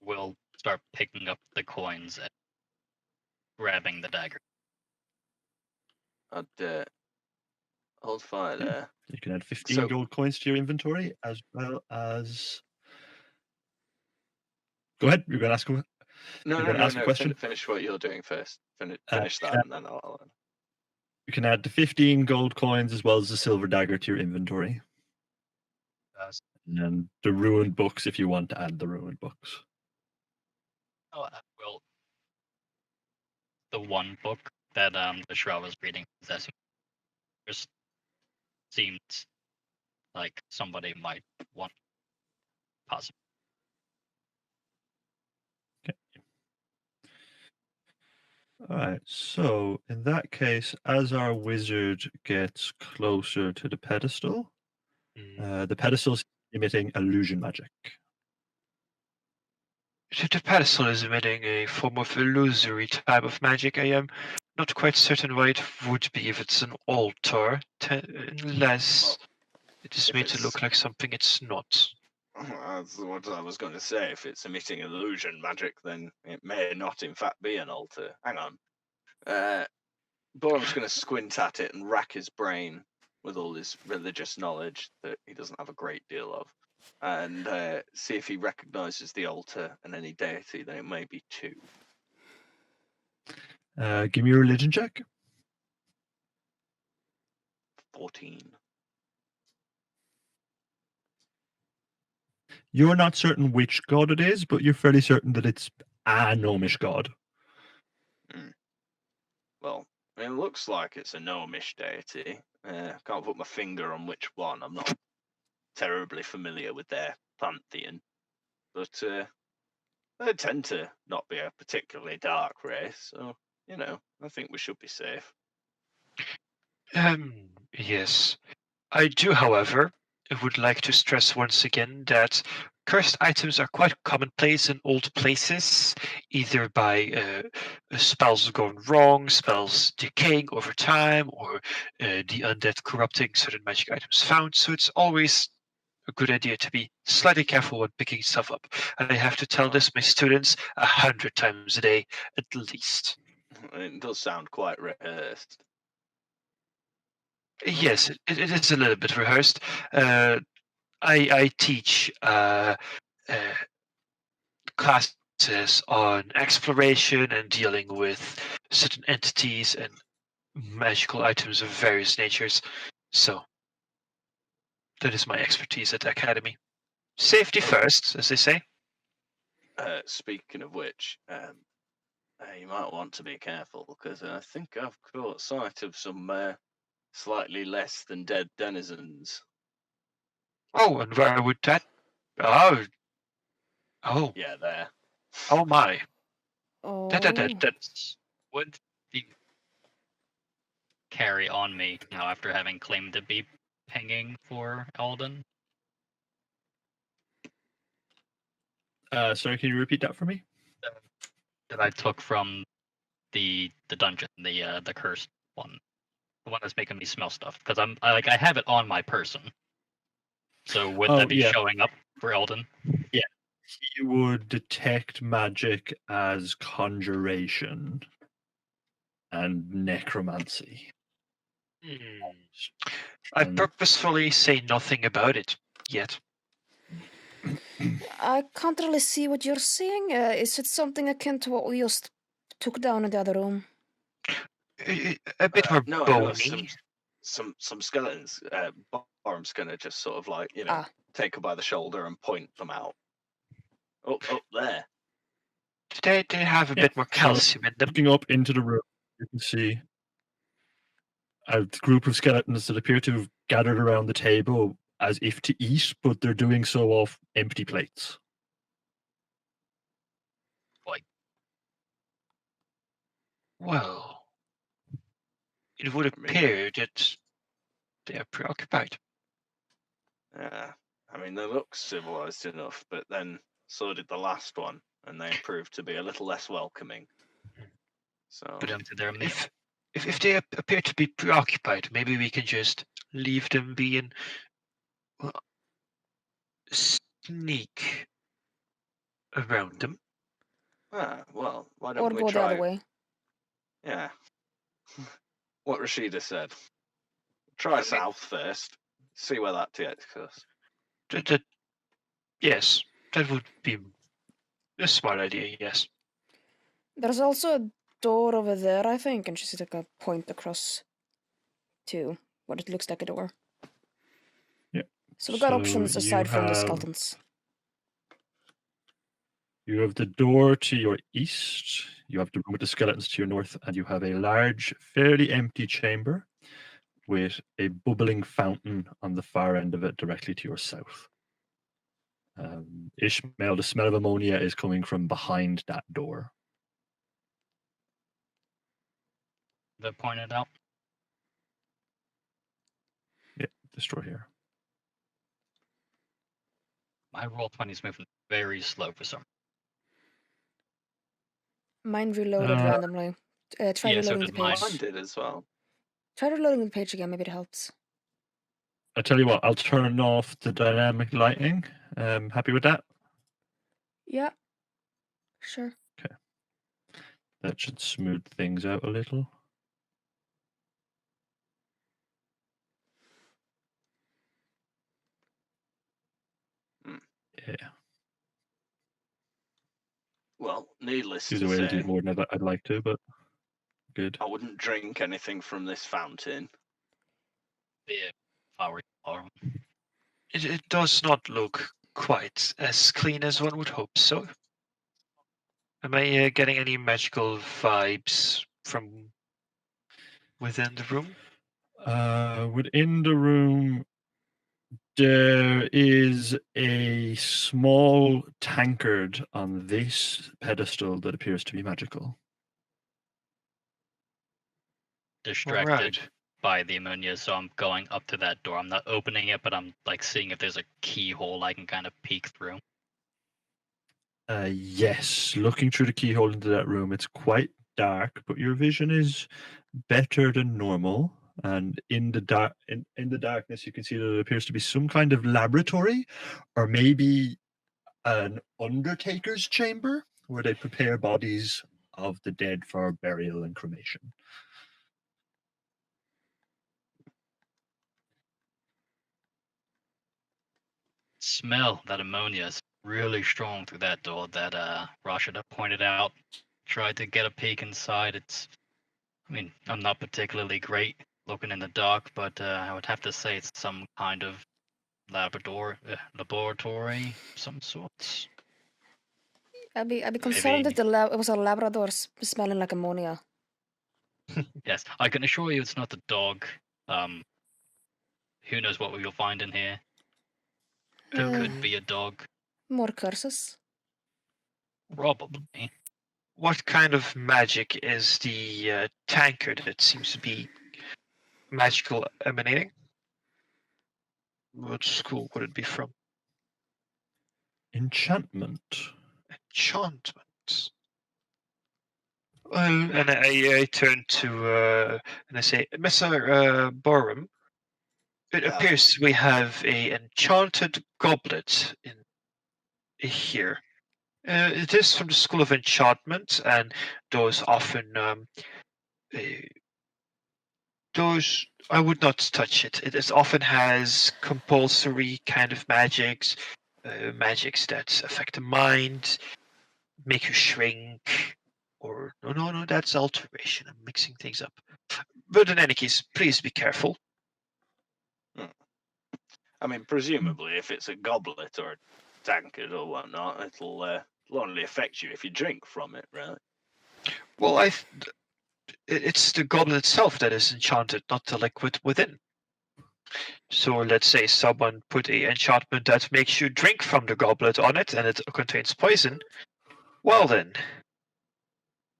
We'll start picking up the coins and grabbing the dagger. I'd hold fire there. You can add 15 So- gold coins to your inventory, as well as. Go ahead. You're going to ask. You're gonna ask a question? Finish what you're doing first. Finish you that, can- and then I'll. You can add the 15 gold coins as well as the silver dagger to your inventory, and then the ruined books if you want to add the ruined books. Oh, we'll the one book that the Shroud was reading, possessing, just seemed like somebody might want possibly. Alright, so in that case, as our wizard gets closer to the pedestal, the pedestal's emitting illusion magic. The pedestal is emitting a form of illusory type of magic. I am not quite certain why it would be if it's an altar, unless it is if made to it's- look like something it's not. That's what I was going to say. If it's emitting illusion magic, then it may not, in fact, be an altar. Hang on. Borum's going to squint at it and rack his brain with all his religious knowledge that he doesn't have a great deal of, and see if he recognizes the altar and any deity. Then it may be 2. Give me a religion check. 14. You're not certain which god it is, but you're fairly certain that it's a gnomish god. Well, it looks like it's a gnomish deity. Can't put my finger on which one. I'm not terribly familiar with their pantheon, but they tend to not be a particularly dark race. So I think we should be safe. Yes. I do, however, would like to stress once again that cursed items are quite commonplace in old places, either by spells going wrong, spells decaying over time, or the undead corrupting certain magic items found. So it's always a good idea to be slightly careful when picking stuff up. And I have to tell this my students 100 times a day at least. It does sound quite rehearsed. Yes, it is a little bit rehearsed. I teach classes on exploration and dealing with certain entities and magical items of various natures. So that is my expertise at the academy. Safety first, as they say. Speaking of which, you might want to be careful because I think I've caught sight of some slightly less than dead denizens. Oh, and where would that? Oh, Yeah, there. oh my! Oh. That Would the carry on me now after having claimed to be pinging for Eldon? Sorry, can you repeat that for me? That I took from the dungeon, the cursed one, the one that's making me smell stuff. Because I have it on my person. So would Oh, that be yeah. showing up for Eldon? You would detect magic as conjuration and necromancy. I purposefully say nothing about it yet. I can't really see what you're saying. Is it something akin to what we just took down in the other room? A bit more No, bony. some skeletons. Borum's gonna just sort of like Ah. take her by the shoulder and point them out. Up there. They have a bit more calcium in them. Looking up into the room, you can see a group of skeletons that appear to have gathered around the table as if to eat, but they're doing so off empty plates. Well, it would appear that they are preoccupied. Yeah, I mean they look civilized enough, but then so did the last one, and they proved to be a little less welcoming. So Put them to their meal. If they appear to be preoccupied, maybe we can just leave them be and sneak around them. well, why Or don't we go try? the other way? Yeah, what Rashida said. Try south first. See where that takes us. Yes, that would be a smart idea. Yes. There's also a door over there, I think, and she's like a point across to what it looks like a door. Yeah. So we got So options you aside from the have- skeletons. You have the door to your east, you have the room with the skeletons to your north, and you have a large, fairly empty chamber with a bubbling fountain on the far end of it directly to your south. Ishmael, the smell of ammonia is coming from behind that door. That pointed out. Yeah, this door here. My Roll20 is moving very slow for some. Mine reloaded Uh, randomly. Try Yeah, so reloading did the mine. page. Mine did as well. Try reloading the page again. Maybe it helps. I tell you what, I'll turn off the dynamic lighting. Happy with that? Yeah. Sure. That should smooth things out a little. Hmm. Yeah. Well, needless Seems to a way to say, do more than I'd like to, but good. I wouldn't drink anything from this fountain. Yeah, flower. It does not look quite as clean as one would hope so. Am I getting any magical vibes from within the room? Within the room, there is a small tankard on this pedestal that appears to be magical. Distracted Right. by the ammonia, so I'm going up to that door. I'm not opening it, but I'm like seeing if there's a keyhole I can kind of peek through. Yes, looking through the keyhole into that room, it's quite dark, but your vision is better than normal. And in the dark, in the darkness, you can see that it appears to be some kind of laboratory, or maybe an undertaker's chamber where they prepare bodies of the dead for burial and cremation. Smell that ammonia is really strong through that door that Rashida pointed out. Tried to get a peek inside. I mean, I'm not particularly great looking in the dark, but I would have to say it's some kind of laboratory, some sorts. I'd be concerned Maybe. if it was a Labrador smelling like ammonia. Yes, I can assure you it's not the dog. Who knows what we will find in here? Could be a dog, More curses. probably. What kind of magic is the tankard that seems to be magical emanating? What school would it be from? Enchantment. Enchantment. Well, and I turn to and I say, Mr. Borum, it Yeah. appears we have a enchanted goblet in here. It is from the School of Enchantment, and those often those I would not touch it. It often has compulsory kind of magics, magics that affect the mind, make you shrink, or no, that's alteration. I'm mixing things up. But in any case, please be careful. I mean, presumably, if it's a goblet or a tankard or whatnot, it'll only affect you if you drink from it, right? Well, it's the goblet itself that is enchanted, not the liquid within. So let's say someone put a enchantment that makes you drink from the goblet on it, and it contains poison. Well then.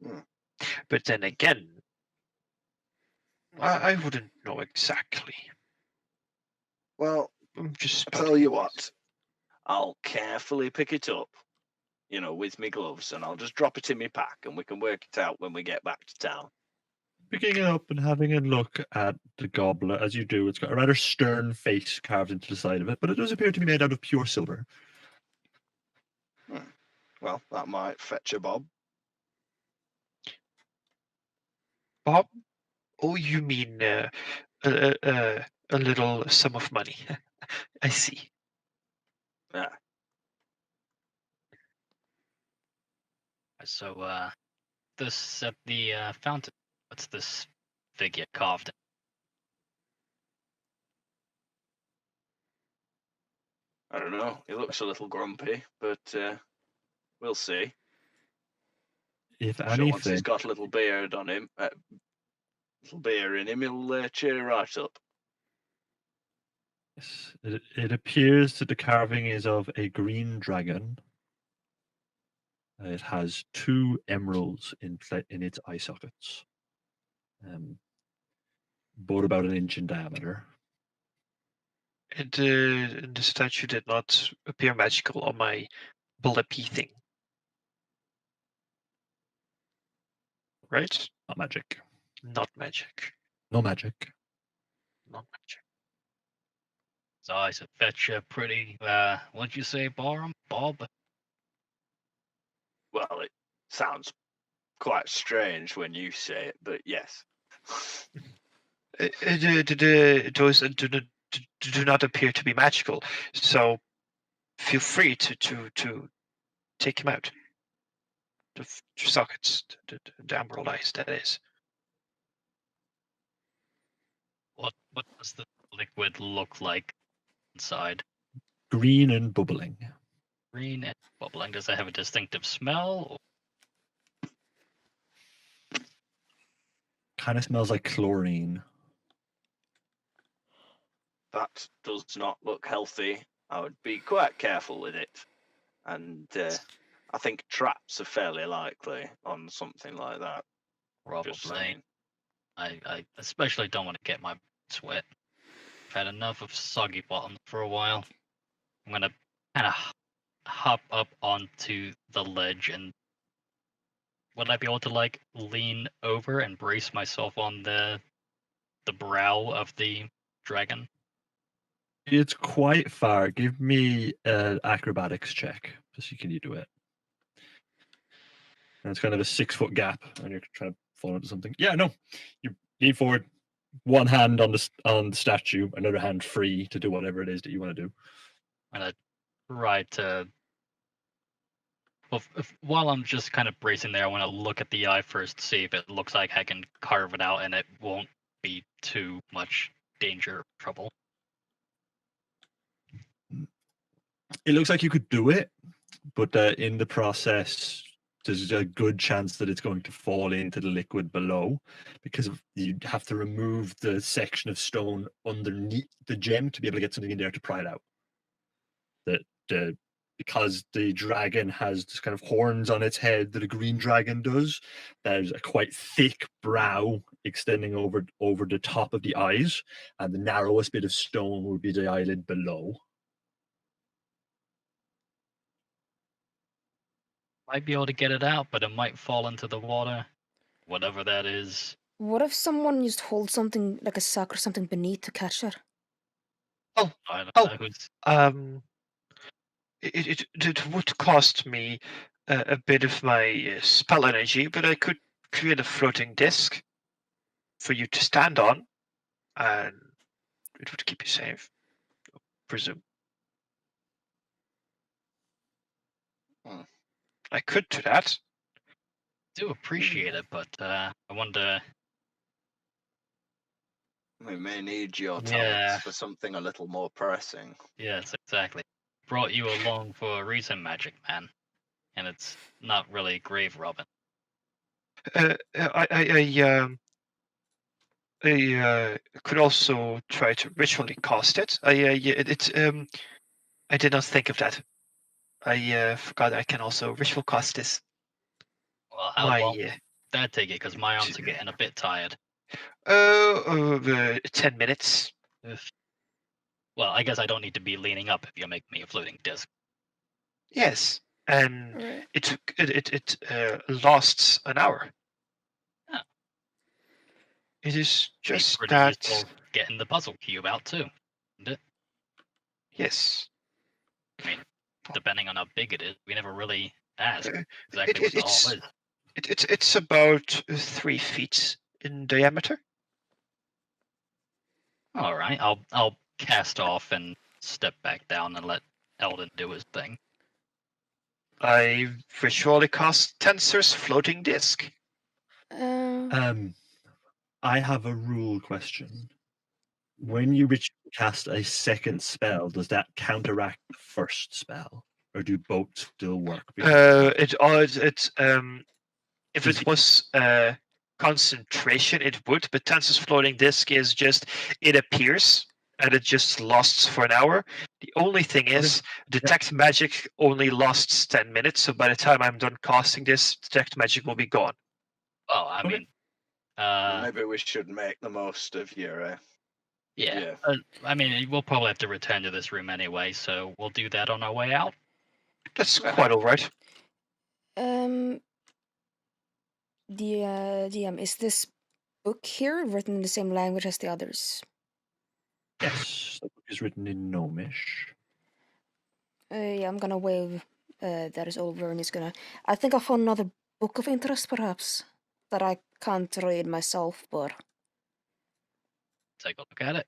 Hmm. But then again, I wouldn't know exactly. Well, I'm just I'll tell you speculating. what. I'll carefully pick it up, with my gloves, and I'll just drop it in my pack, and we can work it out when we get back to town. Picking it up and having a look at the goblet, as you do, it's got a rather stern face carved into the side of it, but it does appear to be made out of pure silver. Well, that might fetch a bob. Bob? Oh, you mean a little sum of money? I see. Yeah. So, this at the fountain. What's this figure carved in? I don't know. He looks a little grumpy, but We'll see. If I'm sure once he's anything, got a little beard on him, little beer in him, he'll cheer right up. yes, it appears that the carving is of a green dragon. It has 2 emeralds in its eye sockets, both about an inch in diameter. And the statue did not appear magical on my blippy thing. Right? Not magic. Not magic. No magic. Not magic. His eyes are fetch pretty. What'd you say, Bob? Well, it sounds quite strange when you say it, but yes. Those do not appear to be magical, so feel free to take him out. The sockets, the emerald eyes, that is. What does the liquid look like inside? Green and bubbling. Green and bubbling. Does it have a distinctive smell? Kind of smells like chlorine. That does not look healthy. I would be quite careful with it. And I think traps are fairly likely on something like that. Just Probably. saying. I especially don't want to get my boots wet. I've had enough of soggy bottoms for a while. I'm gonna kind of hop up onto the ledge, and would I be able to like lean over and brace myself on the brow of the dragon? It's quite far. Give me an acrobatics check to see can you do it. And it's kind of a 6-foot gap, and you're trying to fall into something. Yeah, no, you lean forward, one hand on the statue, another hand free to do whatever it is that you want to do. I'm gonna try to. Well, while I'm just kind of bracing there, I want to look at the eye first, see if it looks like I can carve it out, and it won't be too much danger or trouble. It looks like you could do it, but in the process, there's a good chance that it's going to fall into the liquid below, because you have to remove the section of stone underneath the gem to be able to get something in there to pry it out. Because the dragon has this kind of horns on its head that a green dragon does, there's a quite thick brow extending over the top of the eyes, and the narrowest bit of stone would be the eyelid below. Might be able to get it out, but it might fall into the water. Whatever that is. What if someone used to hold something like a sack or something beneath to catch it? Oh, I don't oh, know who's. It would cost me a bit of my spell energy, but I could create a floating disc for you to stand on, and it would keep you safe, I presume. I could do that. Do appreciate it, but I wonder. We may need your Yeah. talents for something a little more pressing. Yes, exactly. Brought you along for a reason, Magic Man, and it's not really grave robbing. I could also try to ritually cast it. I did not think of that. I forgot I can also ritual cast this. Well, how My long would that take it? Because my arms are getting a bit tired. 10 minutes. Well, I guess I don't need to be leaning up if you make me a floating disc. Yes, and Right. it lasts an hour. Oh. It is Be just pretty that. useful getting the puzzle cube out too, isn't it? Yes. I mean, depending on how big it is, we never really asked Uh, exactly what the hall is. It's about 3 feet in diameter. All right, I'll cast off and step back down and let Eldon do his thing. I ritually cast Tensor's floating disc. I have a rule question. When you cast a second spell, does that counteract the first spell? or do boats still work? If it was concentration, it would, but Tensor's floating disk is just, it appears and it just lasts for an hour. The only thing is, detect magic only lasts 10 minutes, so by the time I'm done casting this, detect magic will be gone. Well, I mean, Maybe we should make the most of your. yeah. I mean, we'll probably have to return to this room anyway, so we'll do that on our way out. That's quite alright. DM, is this book here written in the same language as the others? Yes, the book is written in Gnomish. Yeah, I'm gonna wave that is over, and he's gonna. I think I found another book of interest, perhaps, that I can't read myself, but. Take a look at it.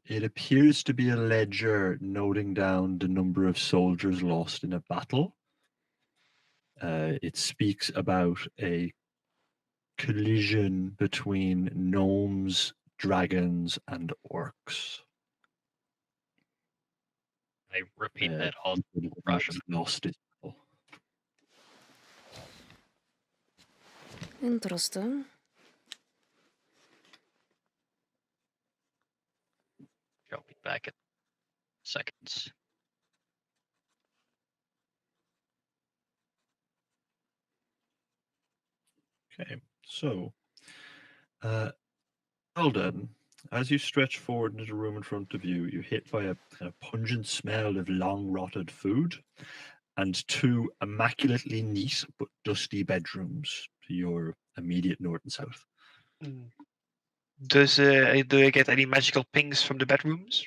It appears to be a ledger noting down the number of soldiers lost in a battle. It speaks about a collision between gnomes, dragons, and orcs. I repeat that all Russian. Lost his battle. Interesting. I'll be back in seconds. Okay, so, Eldon, as you stretch forward into the room in front of you, you're hit by a kind of pungent smell of long rotted food and two immaculately neat but dusty bedrooms to your immediate north and south. Do I get any magical pings from the bedrooms?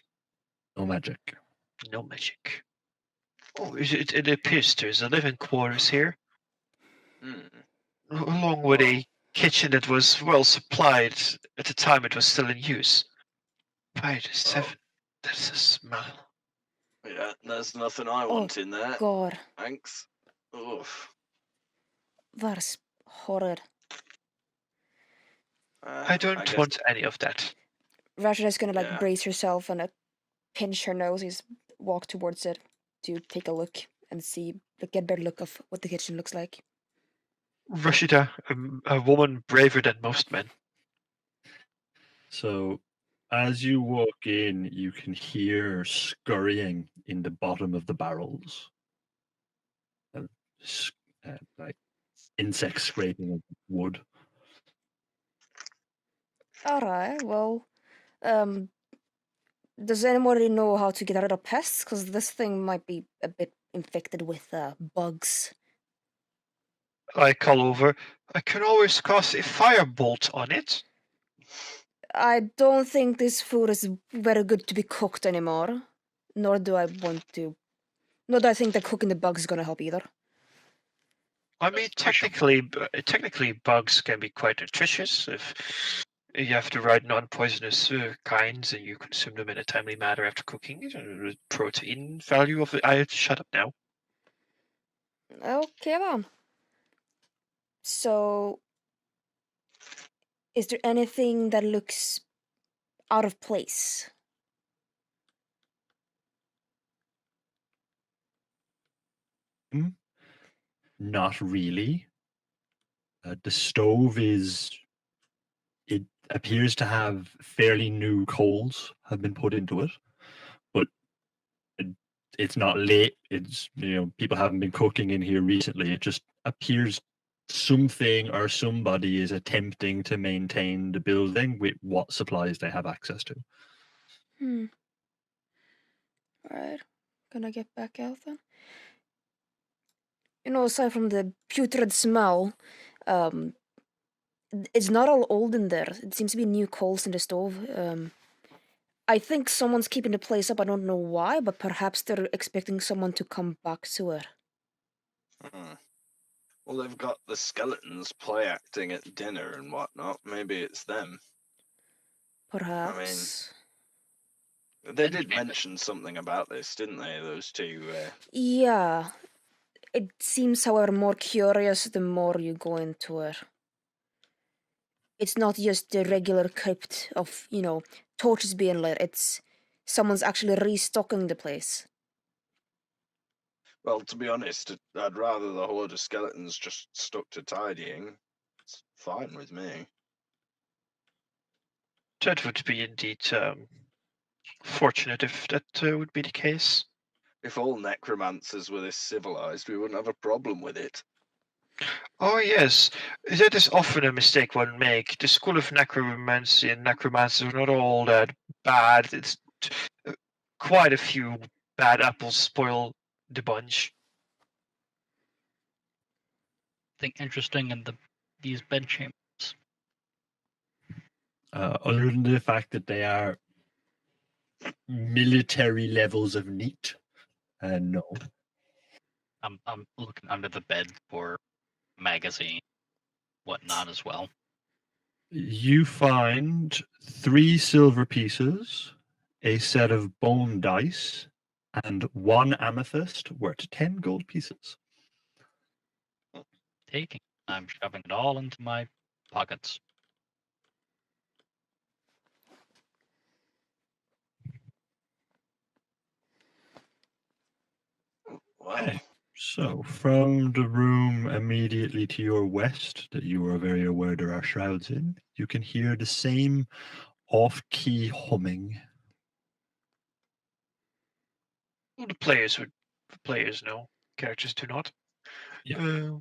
No magic. No magic. Oh, it appears there's a living quarters here, along with a kitchen that was well supplied at the time it was still in use. 5-7. That's a smell. Yeah, there's nothing I want in there. God, Thanks. Oof. that's horrid. I don't want any of that. Rashida is gonna Yeah. brace herself and pinch her nose. He's walk towards it to take a look and see, get a better look of what the kitchen looks like. Rashida, a woman braver than most men. So, as you walk in, you can hear scurrying in the bottom of the barrels. Like insects scraping of wood. Alright, well, does anybody know how to get rid of pests? Because this thing might be a bit infected with bugs. I call over. I can always cast a firebolt on it. I don't think this food is very good to be cooked anymore. Nor do I want to. Nor do I think that cooking the bugs is gonna help either. I mean, technically, bugs can be quite nutritious if you have the right non-poisonous kinds and you consume them in a timely manner after cooking. The protein value of it. I shut up now. Okay then. So, is there anything that looks out of place? Not really. The stove it appears to have fairly new coals have been put into it, but it's not lit. It's, people haven't been cooking in here recently. It just appears something or somebody is attempting to maintain the building with what supplies they have access to. Alright. Gonna get back out then. Aside from the putrid smell, it's not all old in there. It seems to be new coals in the stove. I think someone's keeping the place up. I don't know why, but perhaps they're expecting someone to come back to it. Well, they've got the skeletons play acting at dinner and whatnot. Maybe it's them. Perhaps. They did mention something about this, didn't they? Those two. Yeah. It seems, however, more curious the more you go into it. It's not just the regular crypt of, torches being lit. It's someone's actually restocking the place. Well, to be honest, I'd rather the horde of skeletons just stuck to tidying. It's fine with me. That would be indeed fortunate if that would be the case. If all necromancers were this civilized, we wouldn't have a problem with it. Oh yes, that is often a mistake one make. The school of necromancy and necromancers are not all that bad. It's quite a few bad apples spoil the bunch. Thing interesting in these bed chambers. Other than the fact that they are military levels of neat, no. I'm looking under the bed for magazine, whatnot as well. You find 3 silver pieces, a set of bone dice, and 1 amethyst worth 10 gold pieces. Taking, I'm shoving it all into my pockets. Well, Okay. So, from the room immediately to your west, that you are very aware there are shrouds in, you can hear the same off-key humming. Well, the players know. Characters do not. Yeah.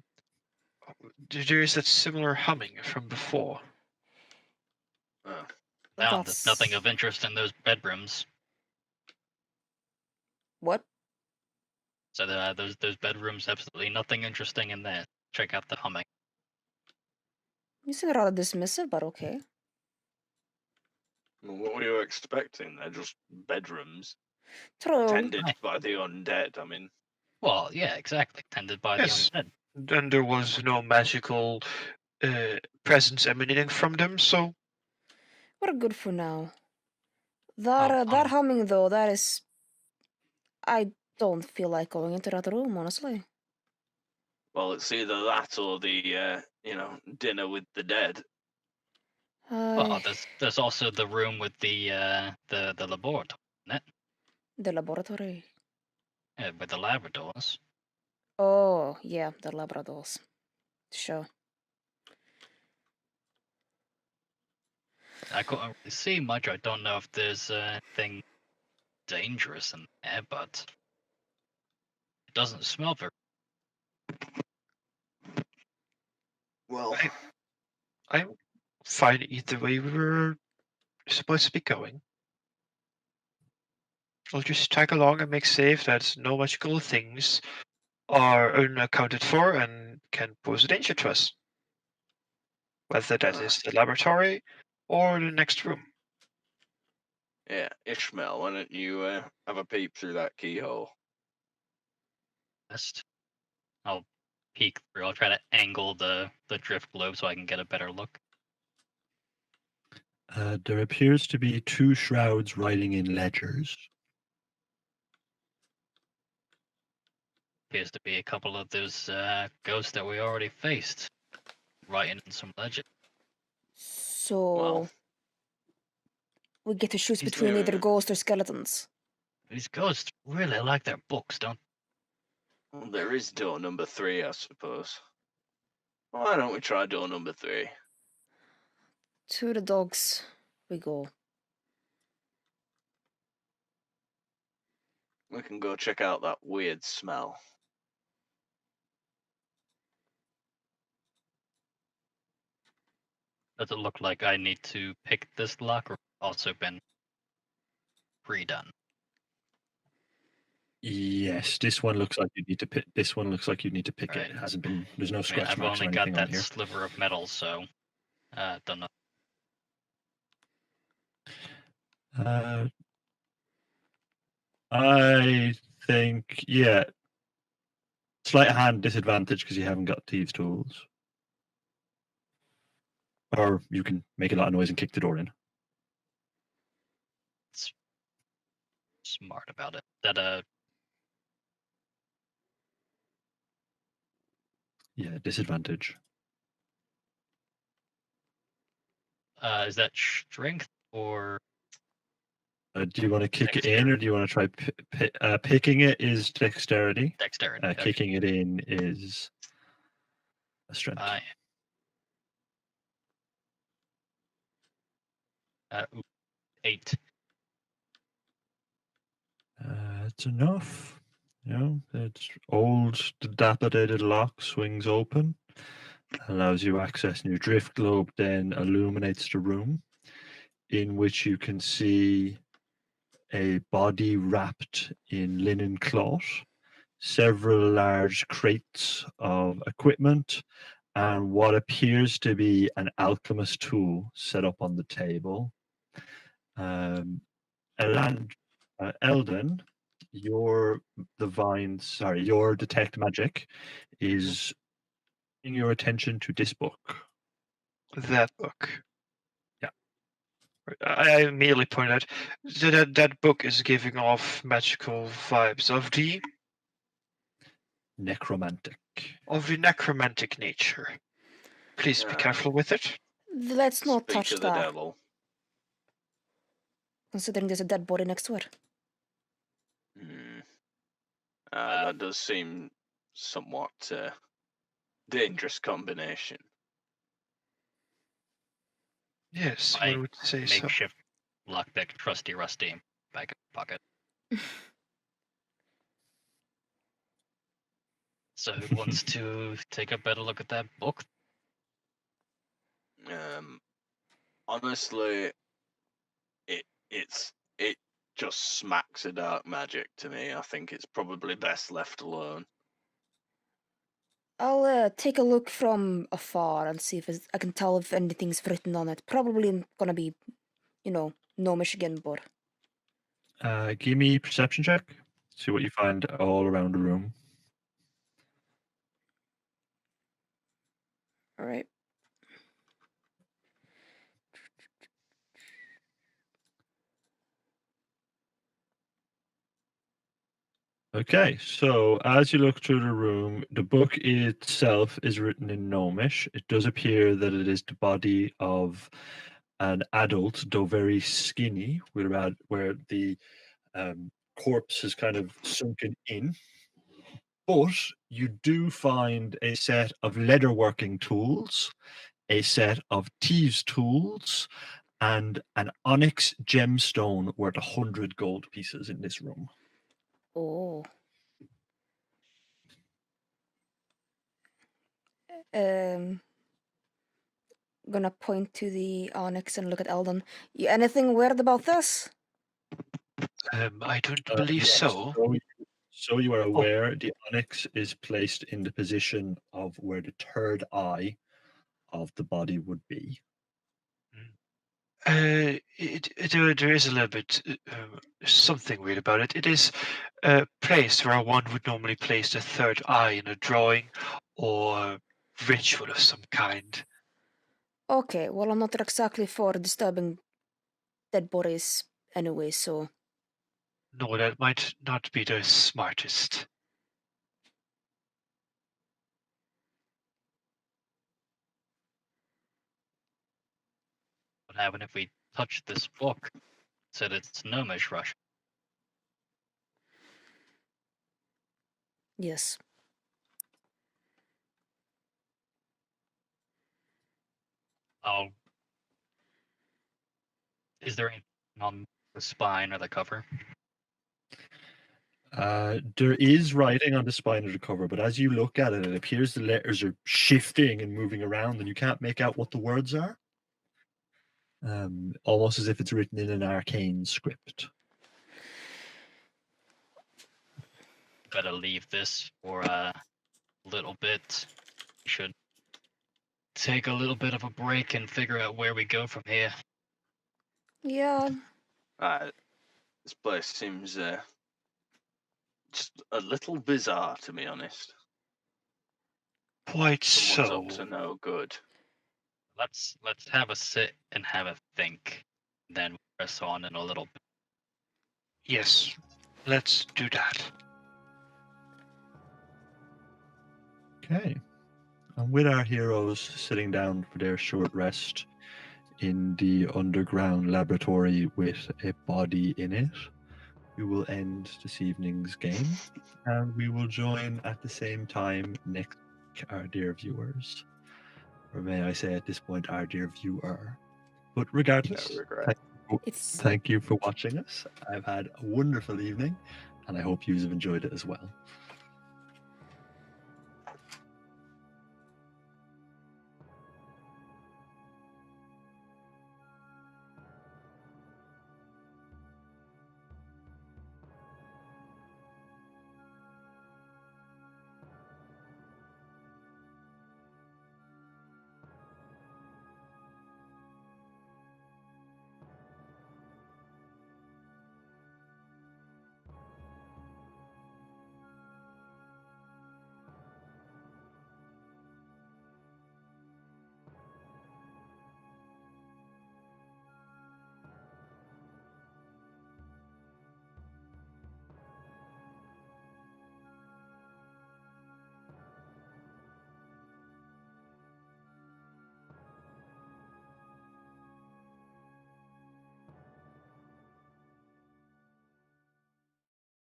There is that similar humming from before. oh, Found there's nothing of interest in those bedrooms. What? So those bedrooms, absolutely nothing interesting in there. Check out the humming. You seem rather dismissive, but okay. well, what were you expecting? They're just bedrooms True. tended Aye. by the undead. I mean, Well, yeah, exactly. Tended by Yes. the undead. And there was no magical presence emanating from them, so We're good for now. That Oh, humming though, that is. I don't feel like going into that room, honestly. well, it's either that or the dinner with the dead. Well, there's also the room with the laboratory, isn't it? The laboratory. Yeah, with the Labradors. Oh, yeah, the Labradors. Sure. I couldn't really see much. I don't know if there's anything dangerous in there, but it doesn't smell very. Well, I'm fine either way we were supposed to be going. We'll just tag along and make safe that no magical things are unaccounted for and can pose a danger to us. Whether that is the laboratory or the next room. yeah, Ishmael, why don't you have a peep through that keyhole? Best. I'll peek through. I'll try to angle the drift globe so I can get a better look. There appears to be 2 shrouds writing in ledgers. Appears to be a couple of those ghosts that we already faced, writing in some legend. So Well, we get to choose Is between either there- ghosts or skeletons. These ghosts really like their books, don't well, there is door number 3, I suppose. Why don't we try door number 3? To the dogs we go. We can go check out that weird smell. Does it look like I need to pick this lock, or also been pre-done? Yes, this one looks like you need to pick. This one looks like you need to pick it. Right. It hasn't been. There's no I mean, scratch I've marks or only got anything on that here. sliver of metal, so don't know. I think slight hand disadvantage because you haven't got thieves' tools, or you can make a lot of noise and kick the door in. It's smart about it. That Yeah, disadvantage. is that strength or Do you want to kick it in, or do you want to try picking it? Is dexterity. Dexterity. Okay. Kicking it in is a strength. Ooh, 8. It's enough. You know, it's old, dilapidated lock swings open, allows you access. New drift globe then illuminates the room, in which you can see a body wrapped in linen cloth, several large crates of equipment, and what appears to be an alchemist tool set up on the table. Eldon, your your detect magic is bringing your attention to this book. That book. Yeah. I immediately point out that book is giving off magical vibes of the Necromantic. necromantic nature. Please be careful with it. Let's not Speak touch of the that, devil. considering there's a dead body next to it. That does seem somewhat dangerous combination. Yes, My I would say so. makeshift lockpick, trusty rusty, back in the pocket. So who wants to take a better look at that book? Honestly, it just smacks of dark magic to me. I think it's probably best left alone. I'll take a look from afar and see if I can tell if anything's written on it. Probably gonna be, Gnomish again, but... Give me a perception check. See what you find all around the room. All right. Okay, so as you look through the room, the book itself is written in Gnomish. It does appear that it is the body of an adult, though very skinny, where the corpse is kind of sunken in. But you do find a set of leatherworking tools, a set of thieves' tools, and an onyx gemstone worth 100 gold pieces in this room. Oh. Gonna point to the onyx and look at Eldon. Anything weird about this? I don't believe Yes, so. So you are aware, the onyx is placed in the position of where the third eye of the body would be. There is a little bit something weird about it. It is placed where one would normally place the third eye in a drawing or ritual of some kind. Okay, well, I'm not exactly for disturbing dead bodies anyway, so... No, that might not be the smartest. What happened if we touch this book? Said it's Gnomish Russian. Yes. Is there anything on the spine or the cover? There is writing on the spine of the cover, but as you look at it, it appears the letters are shifting and moving around, and you can't make out what the words are. Almost as if it's written in an arcane script. Better leave this for a little bit. We should take a little bit of a break and figure out where we go from here. Yeah. This place seems just a little bizarre, to be honest. Quite Someone's so. up to no good. Let's have a sit and have a think. Then we'll press on in a little bit. Yes, let's do that. Okay. And with our heroes sitting down for their short rest in the underground laboratory with a body in it, we will end this evening's game, and we will join at the same time next week, our dear viewers. Or may I say at this point, our dear viewer. But regardless, No regret. It's thank you for watching us. I've had a wonderful evening, and I hope you have enjoyed it as well.